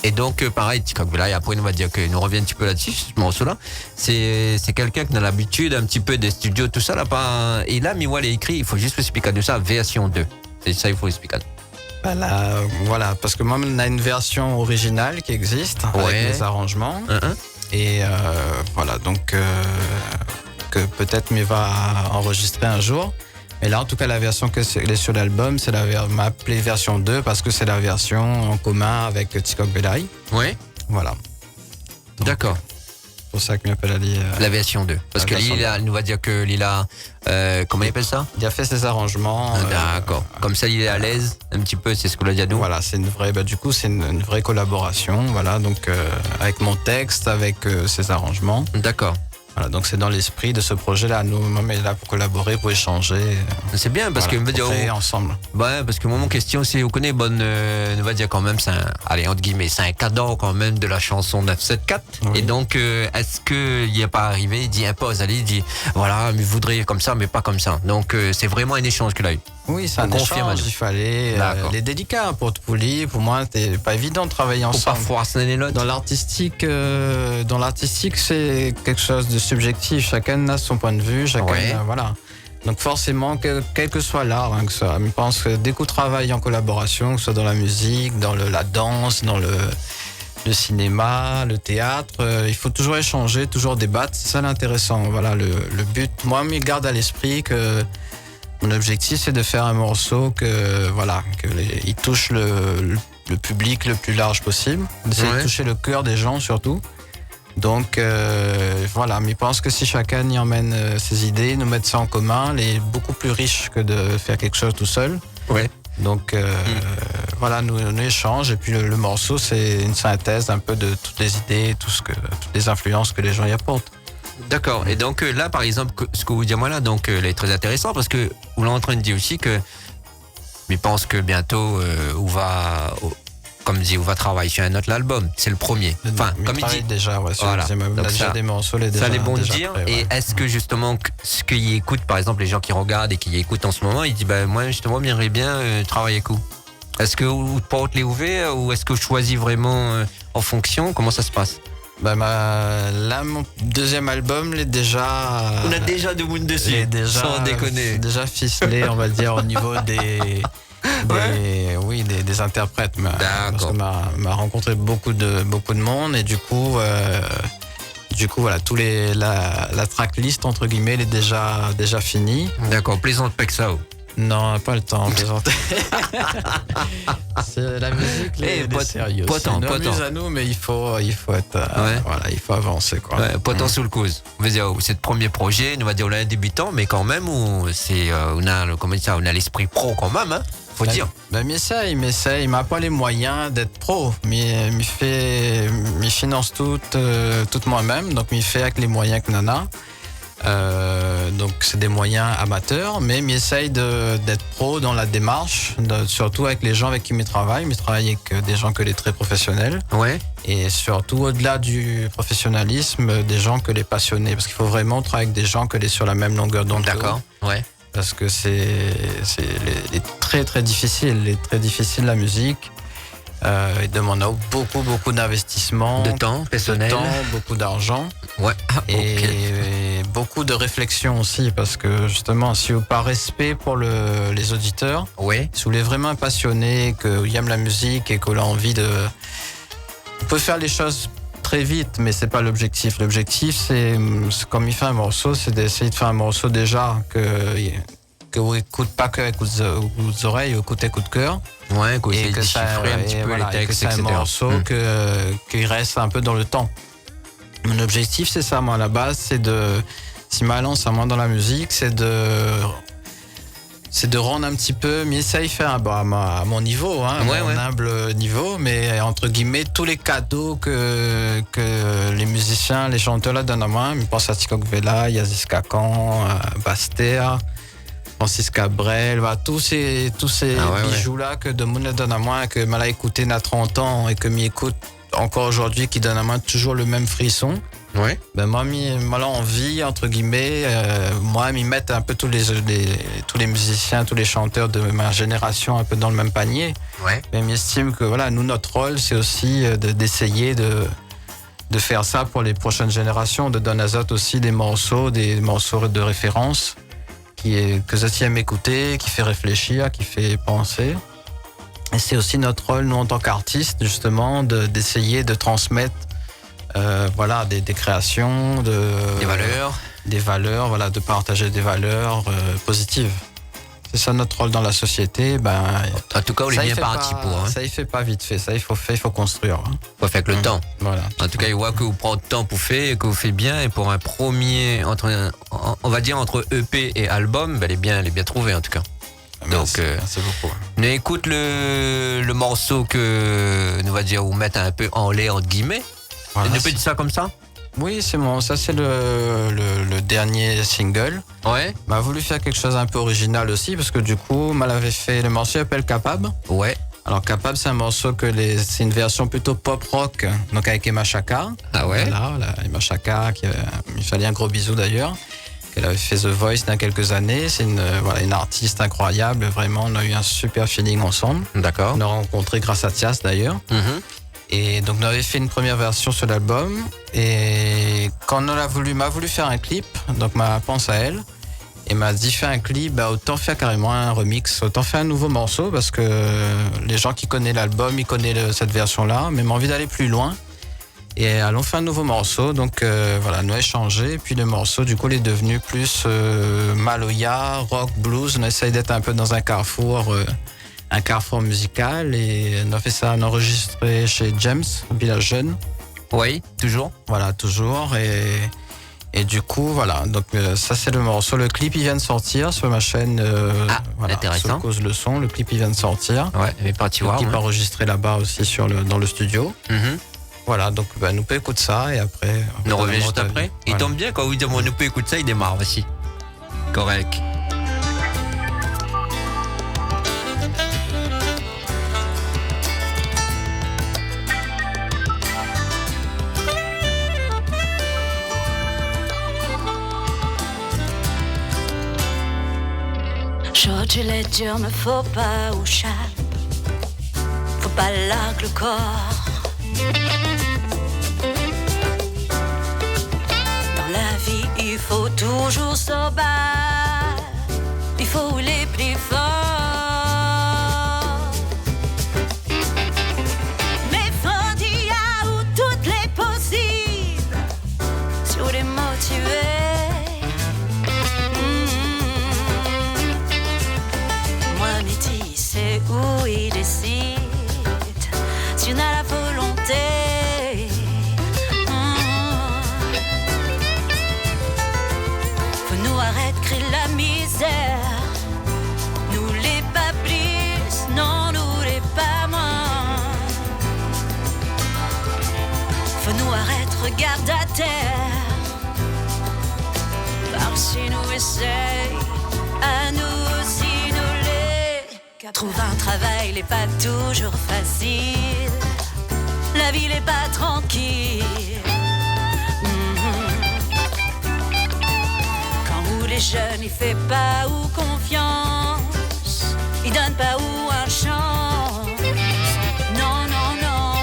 Et donc, pareil, Tikok Belay, après, on va dire que nous revient un petit peu là-dessus, ce morceau-là. C'est quelqu'un qui a l'habitude un petit peu des studios, tout ça, là, pas. Et là, Miwal est écrit, il faut juste expliquer de ça, version 2. C'est ça, il faut expliquer. Voilà, parce que moi, on a une version originale qui existe, avec les arrangements. Et voilà, donc, que peut-être mais va enregistrer un jour. Mais là, en tout cas, la version que est sur l'album, c'est m'a appelé version 2 parce que c'est la version en commun avec Tikok Belay. Oui. Voilà. Donc, d'accord. C'est pour ça qu'il m'appelle Ali. La version 2. Parce que Lila, nous va dire que Lila, comment il appelle ça? Il a fait ses arrangements. D'accord. Comme ça, il est à l'aise un petit peu, c'est ce que l'a dit à nous. Voilà, c'est une vraie, du coup, c'est une vraie collaboration. Voilà, donc avec mon texte, avec ses arrangements. D'accord. Voilà, donc c'est dans l'esprit de ce projet-là. Nous, on est là pour collaborer, pour échanger. C'est bien parce que pour créer ensemble. Ouais, parce que mon question, c'est, vous connaissez, on va dire quand même, allez, entre guillemets, c'est un cadeau quand même de la chanson 974. Oui. Et donc, est-ce qu'il n'y a pas arrivé, il dit impose, allez, il dit, voilà, mais voudrais comme ça, mais pas comme ça. Donc, c'est vraiment un échange qu'il a eu. Oui, c'est un échange, il fallait les délicats pour Pouli. Pour moi, c'était pas évident de travailler ensemble. Pour pas froisser les notes. Dans l'artistique, c'est quelque chose de subjectif. Chacun a son point de vue, voilà. Donc forcément, quel que soit l'art, que ça, je pense que dès qu'on travaille en collaboration, que ce soit dans la musique, dans la danse, dans le cinéma, le théâtre, il faut toujours échanger, toujours débattre. C'est ça l'intéressant. Voilà, le but. Moi, je garde à l'esprit que mon objectif, c'est de faire un morceau il touche le public le plus large possible, d'essayer de toucher le cœur des gens surtout. Donc voilà, mais je pense que si chacun y emmène ses idées, nous mettre ça en commun, elle est beaucoup plus riche que de faire quelque chose tout seul. Ouais. Donc voilà, nous échangeons et puis le morceau, c'est une synthèse un peu de toutes les idées, toutes les influences que les gens y apportent. D'accord. Et donc là, par exemple, ce que vous dites moi là, donc là, est très intéressant parce que vous l'êtes en train de dire aussi que, je pense que bientôt, on va travailler sur un autre album. C'est le premier. Enfin, comme il dit déjà, voilà. On a déjà des morceaux, ça les bons de dire. Prêt, et est-ce que justement, ce qu'ils écoutent, par exemple, les gens qui regardent et qui écoutent en ce moment, ils disent, moi justement, j'aimerais bien travailler avec vous. Est-ce que vous portez les ouverts ou est-ce que je choisis vraiment en fonction? Comment ça se passe? Là, mon deuxième album, il est déjà. On a déjà de monde dessus. Sans déconner. Déjà ficelé, on va dire, au niveau des interprètes. Parce qu'on m'a rencontré beaucoup de monde et du coup, voilà, la tracklist entre guillemets, elle est déjà finie. D'accord, plaisante pas que ça. Non, pas le temps, plaisanter. C'est la musique, les sérieux. Pas tant. À nous, mais il faut être, voilà, il faut avancer, quoi. Ouais, pas tant sous le cause. On va dire, c'est le premier projet, on va dire, on a un débutant, mais quand même, on a l'esprit pro quand même, hein. Faut dire. M'essaye, il m'a pas les moyens d'être pro, mais m'y finance tout moi-même, donc m'y fait avec les moyens que Nana. Donc c'est des moyens amateurs, mais m'essaye d'être pro dans la démarche, surtout avec les gens avec qui je travaille avec des gens que les très professionnels. Ouais. Et surtout au-delà du professionnalisme, des gens que les passionnés, parce qu'il faut vraiment travailler avec des gens que les sur la même longueur d'onde. D'accord. Ouais. Parce que c'est très très difficile, la musique. Il demande beaucoup d'investissement, de temps personnel, beaucoup d'argent, et beaucoup de réflexion aussi, parce que justement, si vous par respect pour les auditeurs, si vous voulez vraiment passionné, que vous aimez la musique et qu'on a envie on peut faire les choses très vite, mais c'est pas l'objectif. L'objectif, c'est comme il fait un morceau, c'est d'essayer de faire un morceau déjà que vous n'écoutez pas qu'avec vos oreilles, vous écoutez coup de cœur. Ouais, et que ça un petit peu les textes, etc. C'est un morceau qui reste un peu dans le temps. Mon objectif, c'est ça, moi, à la base, si ma lance à moi dans la musique, c'est de rendre un petit peu, mais ça y fait à mon niveau, mon humble niveau, mais entre guillemets, tous les cadeaux que les musiciens, les chanteurs là donnent à moi, je pense à Tikok Belay, Yazis Kakan, Bastea, Francis Cabrel, tous ces bijoux-là que de monde donne à moi, que m'a écouté il y a 30 ans et que m'y écoute encore aujourd'hui, qui donne à moi toujours le même frisson. Ouais. Moi, envie, entre guillemets, m'y mettre un peu tous les musiciens, tous les chanteurs de ma génération un peu dans le même panier. Ouais. Mais on estime que voilà, nous, notre rôle, c'est aussi d'essayer de faire ça pour les prochaines générations, de donner à Zot aussi des morceaux de référence que Zot aime écouter, qui fait réfléchir, qui fait penser. Et c'est aussi notre rôle, nous, en tant qu'artistes, justement, d'essayer de transmettre voilà, des créations, des valeurs, voilà, de partager des valeurs positives. C'est ça notre rôle dans la société. En tout cas, on est bien parti pour. Hein. Ça, il fait pas vite fait. Ça, il faut construire. Hein. Faut faire avec le temps. Voilà. En tout cas, il voit que vous prenez le temps pour faire et que vous faites bien. Et pour un premier, on va dire entre EP et album, elle est bien trouvée en tout cas. Merci, merci beaucoup. Mais écoute le morceau que nous va dire vous mettre un peu en l'air entre guillemets. Voilà, on peut dire ça comme ça? Oui, c'est bon. Ça, c'est le dernier single. Ouais. M'a voulu faire quelque chose un peu original aussi parce que du coup, m'avait fait le morceau s'appelle Capable. Ouais. Alors Capable, c'est un morceau c'est une version plutôt pop rock, donc avec Emma Chaka. Ah ouais. Voilà, Emma Chaka, il fallait un gros bisou d'ailleurs. Elle avait fait The Voice dans quelques années. C'est une artiste incroyable. Vraiment, on a eu un super feeling ensemble. D'accord. On l'a rencontré grâce à Thias d'ailleurs. Mm-hmm. Et donc, on avait fait une première version sur l'album. Et quand m'a voulu faire un clip, donc m'a pensé à elle. Et m'a dit, fais un clip, autant faire carrément un remix, autant faire un nouveau morceau. Parce que les gens qui connaissent l'album, ils connaissent cette version-là. Mais m'ont envie d'aller plus loin. Et allons faire un nouveau morceau. Donc voilà, nous avons échangé. Puis le morceau, du coup, il est devenu plus Maloya, rock, blues. On essaye d'être un peu dans un carrefour musical. Et on a fait ça, on a enregistré chez James, Village Jeune. Oui, toujours. Voilà, toujours. Et du coup, voilà. Donc ça, c'est le morceau. Le clip, il vient de sortir sur ma chaîne. Voilà, intéressant. Cause le son. Le clip, il vient de sortir. Ouais, il est parti voir. Le clip enregistré là-bas aussi dans le studio. Mm-hmm. Voilà, donc nous peut écouter ça et après... On revient juste après. Voilà. Il tombe bien quand vous dites nous peut écouter ça, il démarre aussi. Correct. George Ledger me faut pas au chat, faut pas larguer le corps. Dans la vie, il faut toujours se battre, il faut les plus forts. Mais faut dire où toutes les possibles, sur les motivés. Moi, Métis, c'est où il décide, si on a la volonté. Arrête, crie la misère. Nous les pas plus, non, nous les pas moins. Faut nous arrête, regarde à terre. Par si nous essaye, à nous aussi nous les. Trouve un travail n'est pas toujours facile. La vie n'est pas tranquille. Les jeunes, ils font pas ou confiance, ils donnent pas ou un chance. Non, non, non.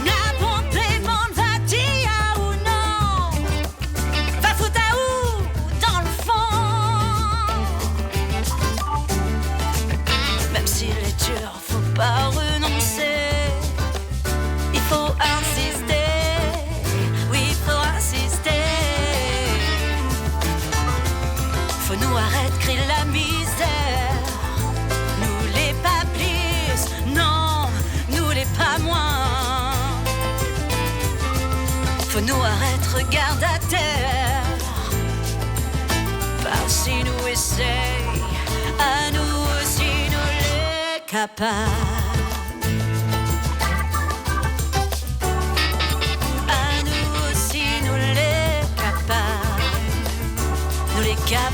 N'importe les mondes va dire ou non. Va foutre à où dans le fond. Même si les durs, faut pas renoncer. Il faut insister. Oui, il faut insister. Nous arrête, crie la misère. Nous les pas plus, non, nous les pas moins. Faut nous arrête, regarde à terre. Par si nous essaye, à nous aussi nous les capables. À nous aussi nous les capables. Nous les capables.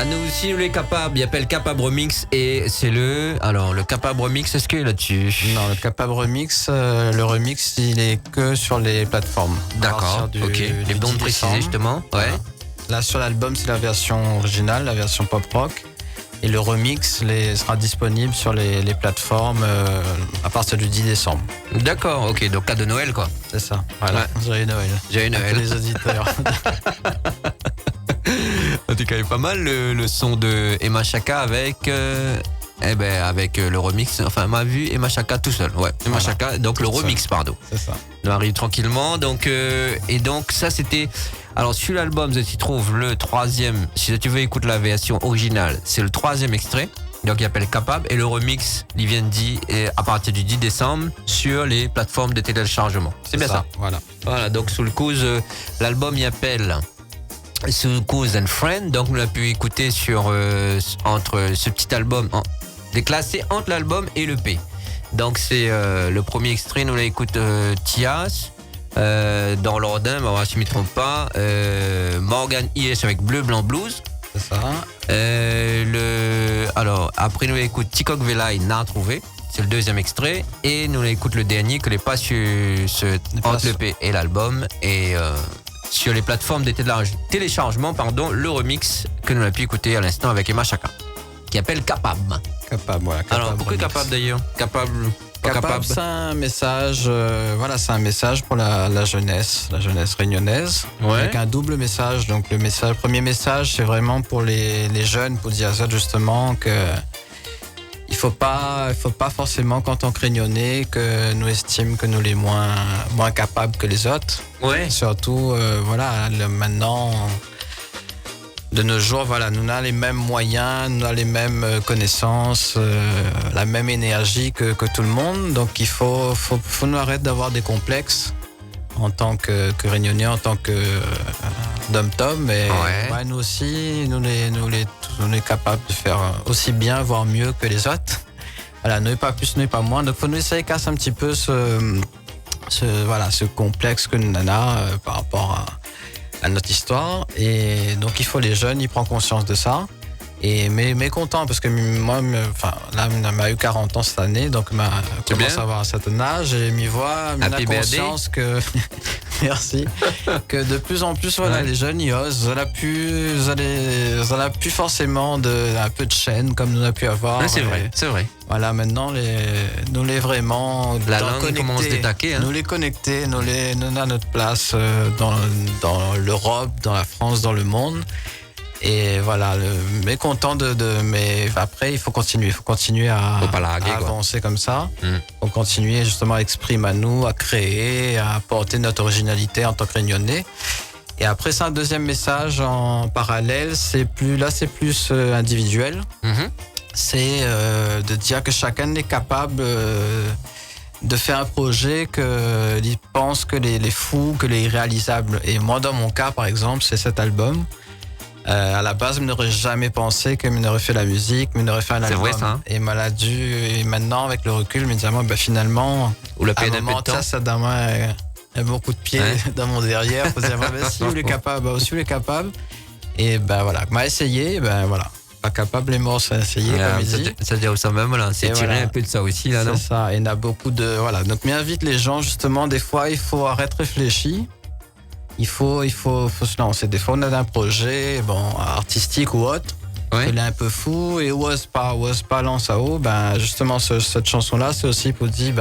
À nous aussi, nous les capables. Il appelle Capable Remix et c'est le. Alors, le Capable Remix, est-ce qu'il est là-dessus? Non, le Capable Remix, le remix, il est que sur les plateformes. D'accord, ok. Les bons de préciser, justement. Ouais. Là, sur l'album, c'est la version originale, la version pop rock. Et le remix sera disponible sur les plateformes à partir du 10 décembre. D'accord, ok. Donc, cadeau de Noël, quoi. C'est ça. Voilà. Ouais. Joyeux Noël. Joyeux Noël. À tous les auditeurs. En tout cas, il est pas mal le son de Emma Chaka avec. Avec le remix. Enfin, m'a vu Emma Chaka tout seul. Ouais, Emma Chaka. Donc, le remix, pardon. C'est ça. On arrive tranquillement. Donc, et donc, ça, c'était. Alors, sur l'album, tu trouves le troisième. Si tu veux écouter la version originale, c'est le troisième extrait. Donc, il appelle Capable. Et le remix, il vient de dire, à partir du 10 décembre, sur les plateformes de téléchargement. C'est bien ça. Voilà. Donc, sous le cause, l'album, il appelle sous Cause and Friend. Donc, on l'a pu écouter sur, entre ce petit album, déclassé entre l'album et l'EP. Donc, c'est le premier extrait, nous l'écoute Tias. Dans l'ordre, si je ne me trompe pas, Morgan Hirsch avec Bleu Blanc Blues. C'est ça. Alors, après, nous écoute Tikok Velay, N'a trouvé. C'est le deuxième extrait. Et nous écoute le dernier, que n'est pas sur entre l'EP et l'album. Et sur les plateformes de téléchargement, le remix que nous avons pu écouter à l'instant avec Emma Chaka, qui appelle Capable. Capable, voilà. Alors, pourquoi Capable d'ailleurs? Capable, c'est un message, c'est un message pour la jeunesse réunionnaise, avec un double message. Donc le premier message, c'est vraiment pour les jeunes, pour dire ça justement que il faut pas forcément qu'en tant que Réunionnais que nous estime que nous les moins capables que les autres. Ouais. Surtout maintenant. De nos jours, nous avons les mêmes moyens, nous avons les mêmes connaissances, la même énergie que tout le monde. Donc il faut nous arrêter d'avoir des complexes en tant que Réunionnais, en tant que dom-tom. Et nous aussi, nous les capables de faire aussi bien, voire mieux que les autres. Voilà, nous pas plus, nous pas moins. Donc il faut nous essayer de casser un petit peu ce complexe que nous avons par rapport à notre histoire. Et donc il faut les jeunes, ils prennent conscience de ça. Et mais content parce que moi, là, on m'a eu 40 ans cette année, donc m'a commencé à avoir un certain âge et m'y voit, m'y a conscience que merci, que de plus en plus les jeunes ils osent, on a plus forcément un peu de chaîne comme nous on a pu avoir. Ouais, c'est vrai. Voilà, maintenant nous les vraiment la langue commence à se détaquer. Nous les connecter, nous à notre place dans l'Europe, dans la France, dans le monde. Et voilà, mécontent mais après il faut continuer à avancer comme ça. Il faut continuer justement à exprimer à nous, à créer, à apporter notre originalité en tant que Réunionnais. Et après c'est un deuxième message en parallèle, c'est plus individuel. C'est de dire que chacun est capable de faire un projet qu'il pense que les fous, que les irréalisables. Et moi dans mon cas par exemple, c'est cet album. À la base, je n'aurais jamais pensé que je n'aurais fait la musique, je n'aurais fait un album. C'est vrai ça. Hein? Et maintenant, avec le recul, je me dis, finalement, à un moment, ça donne un bon coup de pied dans mon derrière. Pour dire, si vous êtes capable, aussi vous êtes capable. Et m'a essayé, pas capable, les morts, c'est essayé, comme il dit. Ça dit ça même, là. C'est tiré un peu de ça aussi, là, non? C'est ça. Et il y a beaucoup de. Voilà. Donc, j'invite les gens, justement, des fois, il faut arrêter de réfléchir. Il faut se lancer. Des fois, on a un projet artistique ou autre. Il est un peu fou et ose pas lancer à haut. Justement, cette chanson-là, c'est aussi pour dire,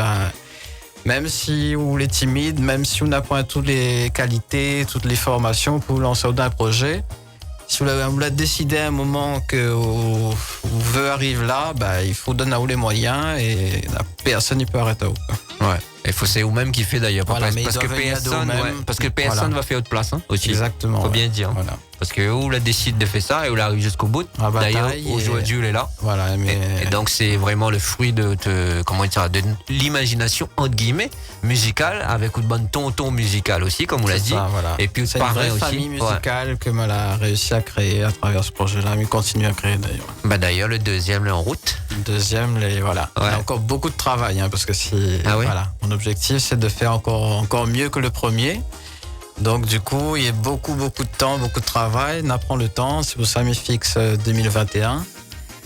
même si on est timide, même si on n'a pas toutes les qualités, toutes les formations pour lancer d'un projet, si vous l'avez décidé à un moment que vous veut arriver là, il faut donner à vous les moyens et personne n'y peut arrêter à vous. Ouais. Et c'est vous-même qui fait d'ailleurs. Parce que personne va faire autre place aussi. Exactement. Faut bien dire. Voilà. Parce que où la décide de faire ça et où arrive jusqu'au bout. D'ailleurs, aujourd'hui, il est là. Voilà, et donc, c'est vraiment le fruit de l'imagination, entre guillemets, musicale, avec une bonne tonton musical aussi, comme on l'a dit. Voilà. Et puis, c'est une vraie famille musicale que elle a réussi à créer à travers ce projet-là. Mais continue à créer d'ailleurs. D'ailleurs, le deuxième, en route. Le deuxième, voilà. Il y a encore beaucoup de travail, parce que mon objectif, c'est de faire encore mieux que le premier. Donc du coup, il y a beaucoup de temps, beaucoup de travail. On apprend le temps. C'est pour ça que je fixe 2021.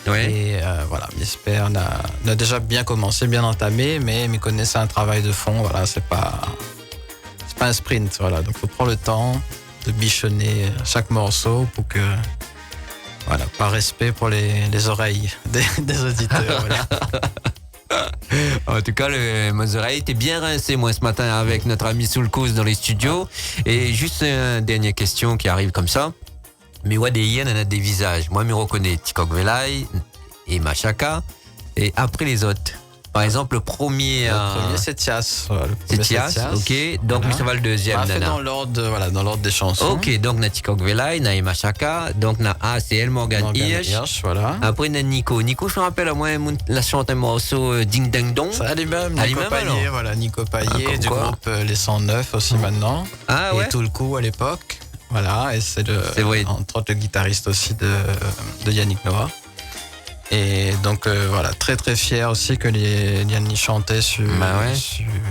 Ouais. Et voilà, j'espère, on a déjà bien commencé, bien entamé, mais me connaît, c'est un travail de fond. Voilà, c'est pas un sprint. Voilà, donc faut prendre le temps de bichonner chaque morceau pour que, voilà, par respect pour les oreilles des auditeurs. Voilà. En tout cas, mes oreilles étaient bien rincées, moi, ce matin, avec notre ami Soulcous dans les studios. Et juste une dernière question qui arrive comme ça. Mais ouais, des on a des visages. Moi, je me reconnais Tikok Velay et Machaka. Et après les autres. Par exemple, le premier c'est Tias. C'est Tias, ok. Donc, voilà. Ça va le deuxième, Nana. Dans l'ordre des chansons. Ok, donc, na Tikok Velay, na Machaka. Donc, na c'est El Morgan Hirsch. Voilà. Après, na Nico. Nico, je me rappelle, moi, la chante un morceau Ding Dang Dong. Ça allait même. Nico Payet, voilà. Nico Payet, du groupe Les 109 aussi maintenant. Ah ouais. Et tout le coup à l'époque. Voilà, et c'est entre autres le guitariste aussi de Yannick Noah. Et donc voilà, très fier aussi que Yannick chantait sur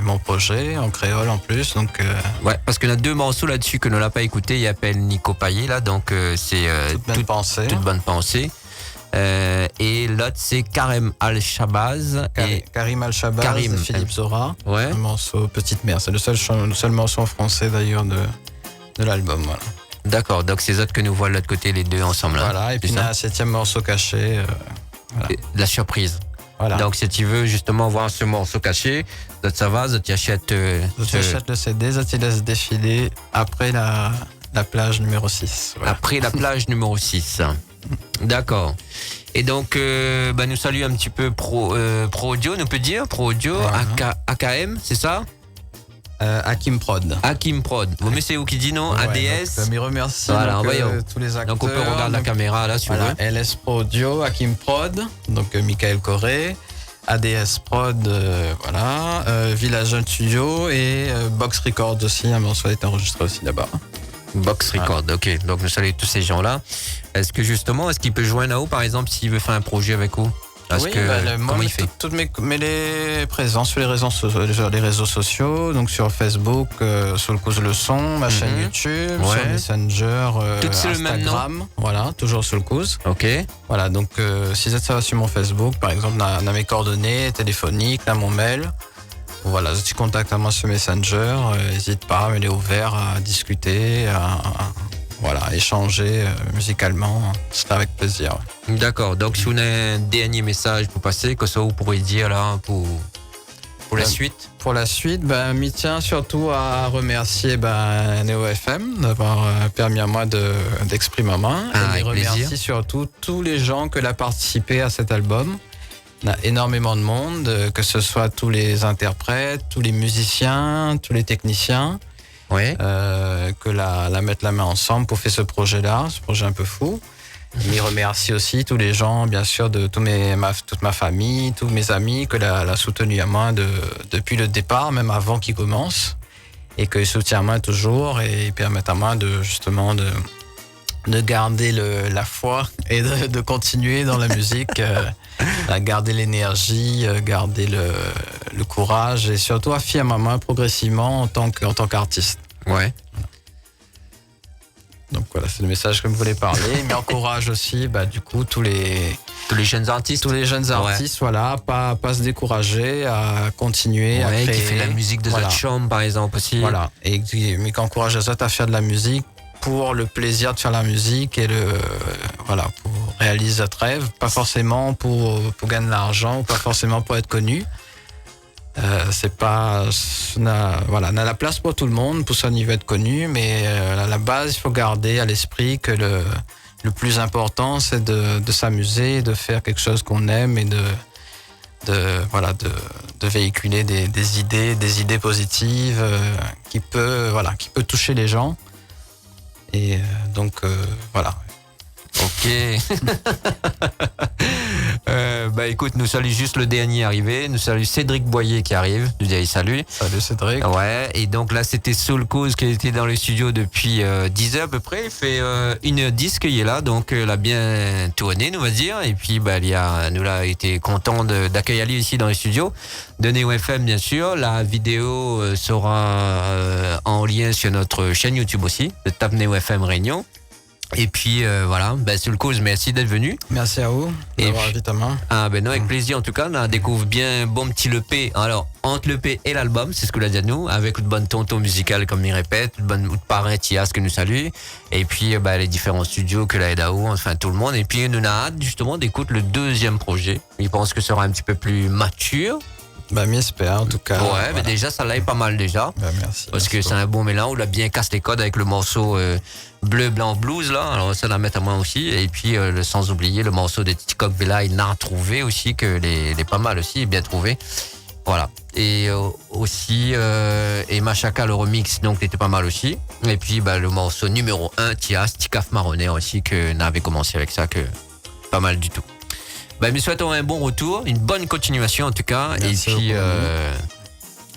mon projet, en créole en plus. Donc, ouais, parce qu'il y a 2 morceaux là-dessus que l'on n'a pas écouté, il appelle Nico Payet là, donc c'est toute bonne pensée. Et l'autre c'est Karim Al-Shabazz. Karim Al-Shabazz et Philippe Zora. Ouais. Un morceau Petite Mère, c'est le seul morceau en français d'ailleurs de l'album, voilà. D'accord, donc c'est autres que nous voit de l'autre côté, les 2 ensemble. Voilà, et puis il y a un 7e morceau caché. Voilà. La surprise. Voilà. Donc si tu veux justement voir ce morceau caché, ça va, tu achètes... Tu achètes le CD, ça te laisse défiler après la plage numéro 6. Voilà. Après la plage numéro 6. D'accord. Et donc, nous saluons un petit peu Pro Audio, on peut dire, Pro Audio, voilà. AKM, c'est ça? Hakim Prod. Hakim Prod. Vous mais c'est où qui dit non? ADS. Donc, je remercie voilà, tous les acteurs. Donc on peut regarder la caméra là si vous voulez. LS Pro Audio, Hakim Prod, donc Michael Corré, ADS Prod, voilà, Village Jeune Studio et Box Records aussi, un morceau a été enregistré aussi là-bas. Box Records, ok. Donc nous saluons tous ces gens-là. Est-ce qu'il peut joindre là-haut par exemple s'il veut faire un projet avec vous? Oui, comment il fait? Toutes mes présences sur les réseaux sociaux, donc sur Facebook, Soulcous le son, ma chaîne YouTube, sur Messenger, Instagram, voilà, toujours Soulcous. Ok. Voilà, donc si ça va sur mon Facebook, par exemple, on a mes coordonnées téléphoniques, là mon mail. Voilà, si tu contactes à moi sur Messenger, n'hésite pas, il est ouvert à discuter, voilà, échanger musicalement, ce sera avec plaisir. D'accord, donc si vous avez un dernier message pour passer, que ça vous pourrez dire là pour la suite? Pour la suite, m'y tiens surtout à remercier Neo FM d'avoir permis à moi d'exprimer ma main. Et remercier surtout tous les gens qui ont participé à cet album. Il y a énormément de monde, que ce soit tous les interprètes, tous les musiciens, tous les techniciens. Ouais. Que la mettre la main ensemble pour faire ce projet-là, ce projet un peu fou. Je remercie aussi tous les gens, bien sûr, de toute ma famille, tous mes amis, que l'a soutenu à moi depuis le départ, même avant qu'il commence, et qu'ils soutiennent à moi toujours et permettent à moi de garder la foi et de continuer dans la musique, à garder l'énergie, garder le courage et surtout affirmer à moi progressivement en tant qu'artiste. Ouais. Donc voilà, c'est le message que je voulais parler. Mais encourage aussi, du coup, tous les jeunes artistes. Tous les jeunes artistes, voilà, pas se décourager, à continuer, à créer. Qui fait la musique de notre chambre, par exemple, aussi. Voilà, mais qui encourage les autres à faire de la musique pour le plaisir de faire la musique et pour réaliser notre rêve, pas forcément pour gagner de l'argent, ou pas forcément pour être connu. On a la place pour tout le monde, pour son niveau être connu, mais à la base, il faut garder à l'esprit que le plus important, c'est de s'amuser, de faire quelque chose qu'on aime et de véhiculer des idées positives qui peut toucher les gens. Et donc voilà. Ok. Bah écoute, nous salue juste le dernier arrivé. Nous salue Cédric Boyer qui arrive. Nous dit salut. Salut Cédric. Ouais, et donc là c'était Soul Cause qui était dans le studio depuis 10 heures à peu près. Il fait 1h10 qu'il est là, donc il a bien tourné, nous va dire. Et puis bah, nous a été content d'accueillir Ali ici dans le studio de Neo FM bien sûr. La vidéo sera en lien sur notre chaîne YouTube aussi, de Tape Neo FM Réunion. Et puis voilà, Soul Cause, merci d'être venu. Merci à vous d'avoir invité à main. Ah ben non, avec plaisir en tout cas, on découvre bien bon petit EP. Alors, entre l'EP et l'album, c'est ce que l'a dit à nous, avec une bonne tonton musicale comme il répète, une bonne parrain Tias que nous salue, et puis les différents studios que la Edao, enfin tout le monde. Et puis nous a hâte justement d'écouter le deuxième projet. Il pense que ce sera un petit peu plus mature. M'espère en tout cas. Ouais, voilà. mais déjà ça l'aide pas mal déjà. Merci. Parce que c'est un bon mélange, on a bien casse les codes avec le morceau bleu, blanc, blues là. Alors ça la mettre à moi aussi. Et puis sans oublier le morceau de Ticoc Bella, il n'a trouvé aussi que les pas mal aussi, bien trouvé. Voilà. Et aussi et Machaka le remix donc était pas mal aussi. Et puis le morceau numéro 1 Tias, Ticaf Marronnet aussi que n'avait commencé avec ça que pas mal du tout. Nous souhaitons un bon retour, une bonne continuation en tout cas. Merci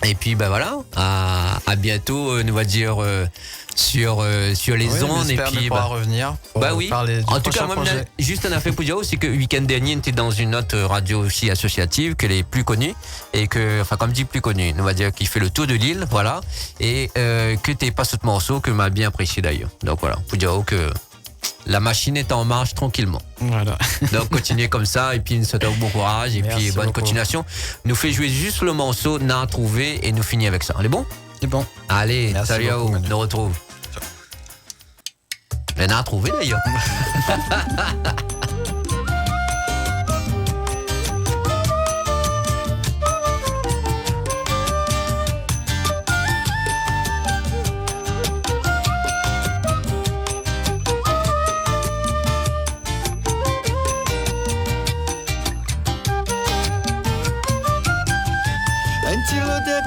et puis voilà, à bientôt, nous va dire sur les ondes. Et puis revenir. Oui. En tout cas, moi, juste un affaire pour dire c'est que le week-end dernier, on était dans une autre radio aussi associative que les plus connues et que, enfin comme dit plus connue, nous va dire qu'il fait le tour de l'île, voilà, et que t'es pas ce morceau que m'a bien apprécié d'ailleurs. Donc voilà, pour dire que la machine est en marche tranquillement. Voilà. Donc continuez comme ça et puis nous souhaitons bon courage et puis bonne continuation. Nous fait jouer juste le morceau N'a trouvé et nous finit avec ça. On est bon? C'est bon. Allez, merci salut beaucoup, à vous. Nous retrouve. Mais N'a trouvé d'ailleurs.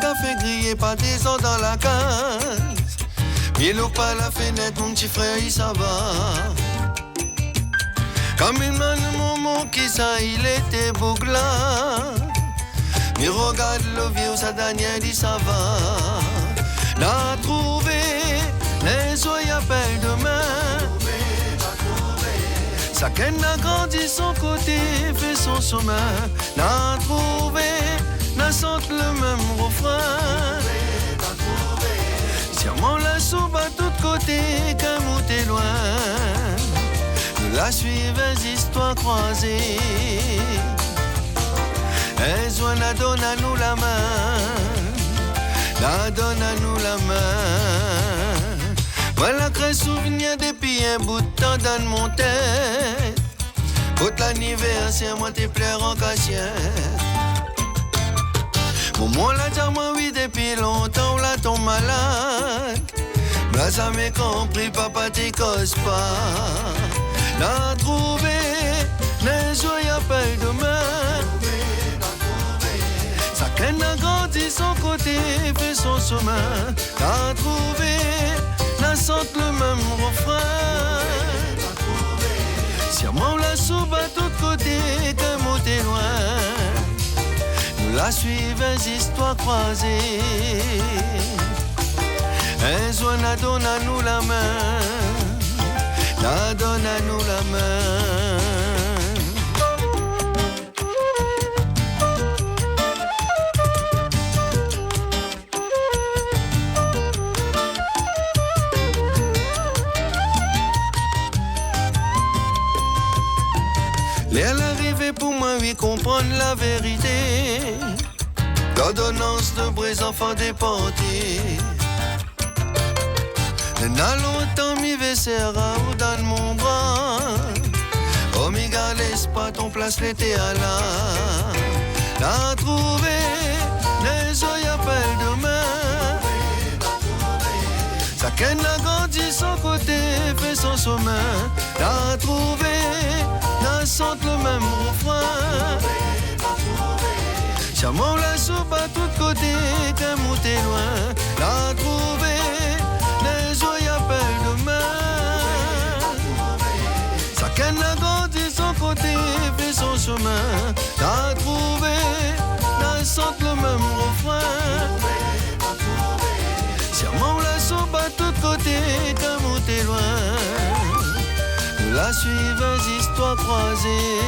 Café grillé, pas des ans dans la case. Il ouvre pas la fenêtre, mon petit frère, il s'en va. Comme une main de moment qui ça, il était bougla. Il regarde le vieux, sa Daniel, il s'en va. N'a trouvé, les oeils appellent demain. Chacun a grandi son côté, fait son chemin. N'a trouvé. N'a sente le même refrain. Sûrement la soupe à tous côtés, comme où t'es loin. Nous la suivons, histoires croisées. Elles la donne à nous la main. La donne à nous la main. Voilà qu'un souvenir depuis un bout de temps dans mon tête. Pour l'anniversaire, moi t'es pleure en cassiette. Moi la diamant oui depuis longtemps là ton malade. Là ça m'est compris papa t'y cause pas. N'a trouvé les joies appellent demain. Chacun a grandi son côté fait son chemin. N'a trouvé n'a sente le même refrain. Sûrement la soupe à tous côtés comme où t'es loin. La suivons, histoires croisées. Un jour, la donne à nous la main. La donne à nous la main. L'arrivée pour moi, oui, comprendre la vérité. L'ordonnance de bris enfants déportés. N'a longtemps mis Vessera ou dans mon bras. Oh, m'égale, laisse pas ton place l'été à la. N'a trouvé, les oeils appellent demain. Chacun a grandi son côté, fait son chemin. N'a trouvé, n'a sente le même refrain. Chamon la soupe à tous côtés, comme où t'es loin. N'a trouvé, les oeils appellent demain. Chacun côté comme on t'est loin. Nous la suivons, histoires croisées.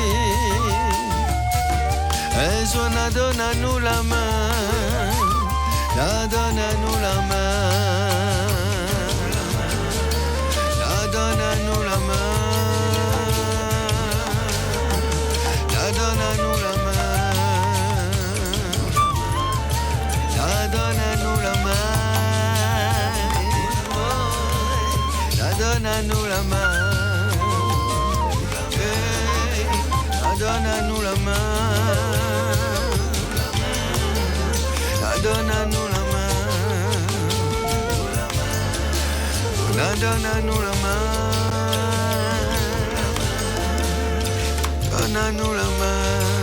Et Zona donne à nous la main. La donne à nous la main. La donne à nous la main. La donne à nous la main. La donne à nous la main. La donne à nous la main. La donne à nous la main. La donne à nous la main. La donne à nous la main. Donne à nous la main.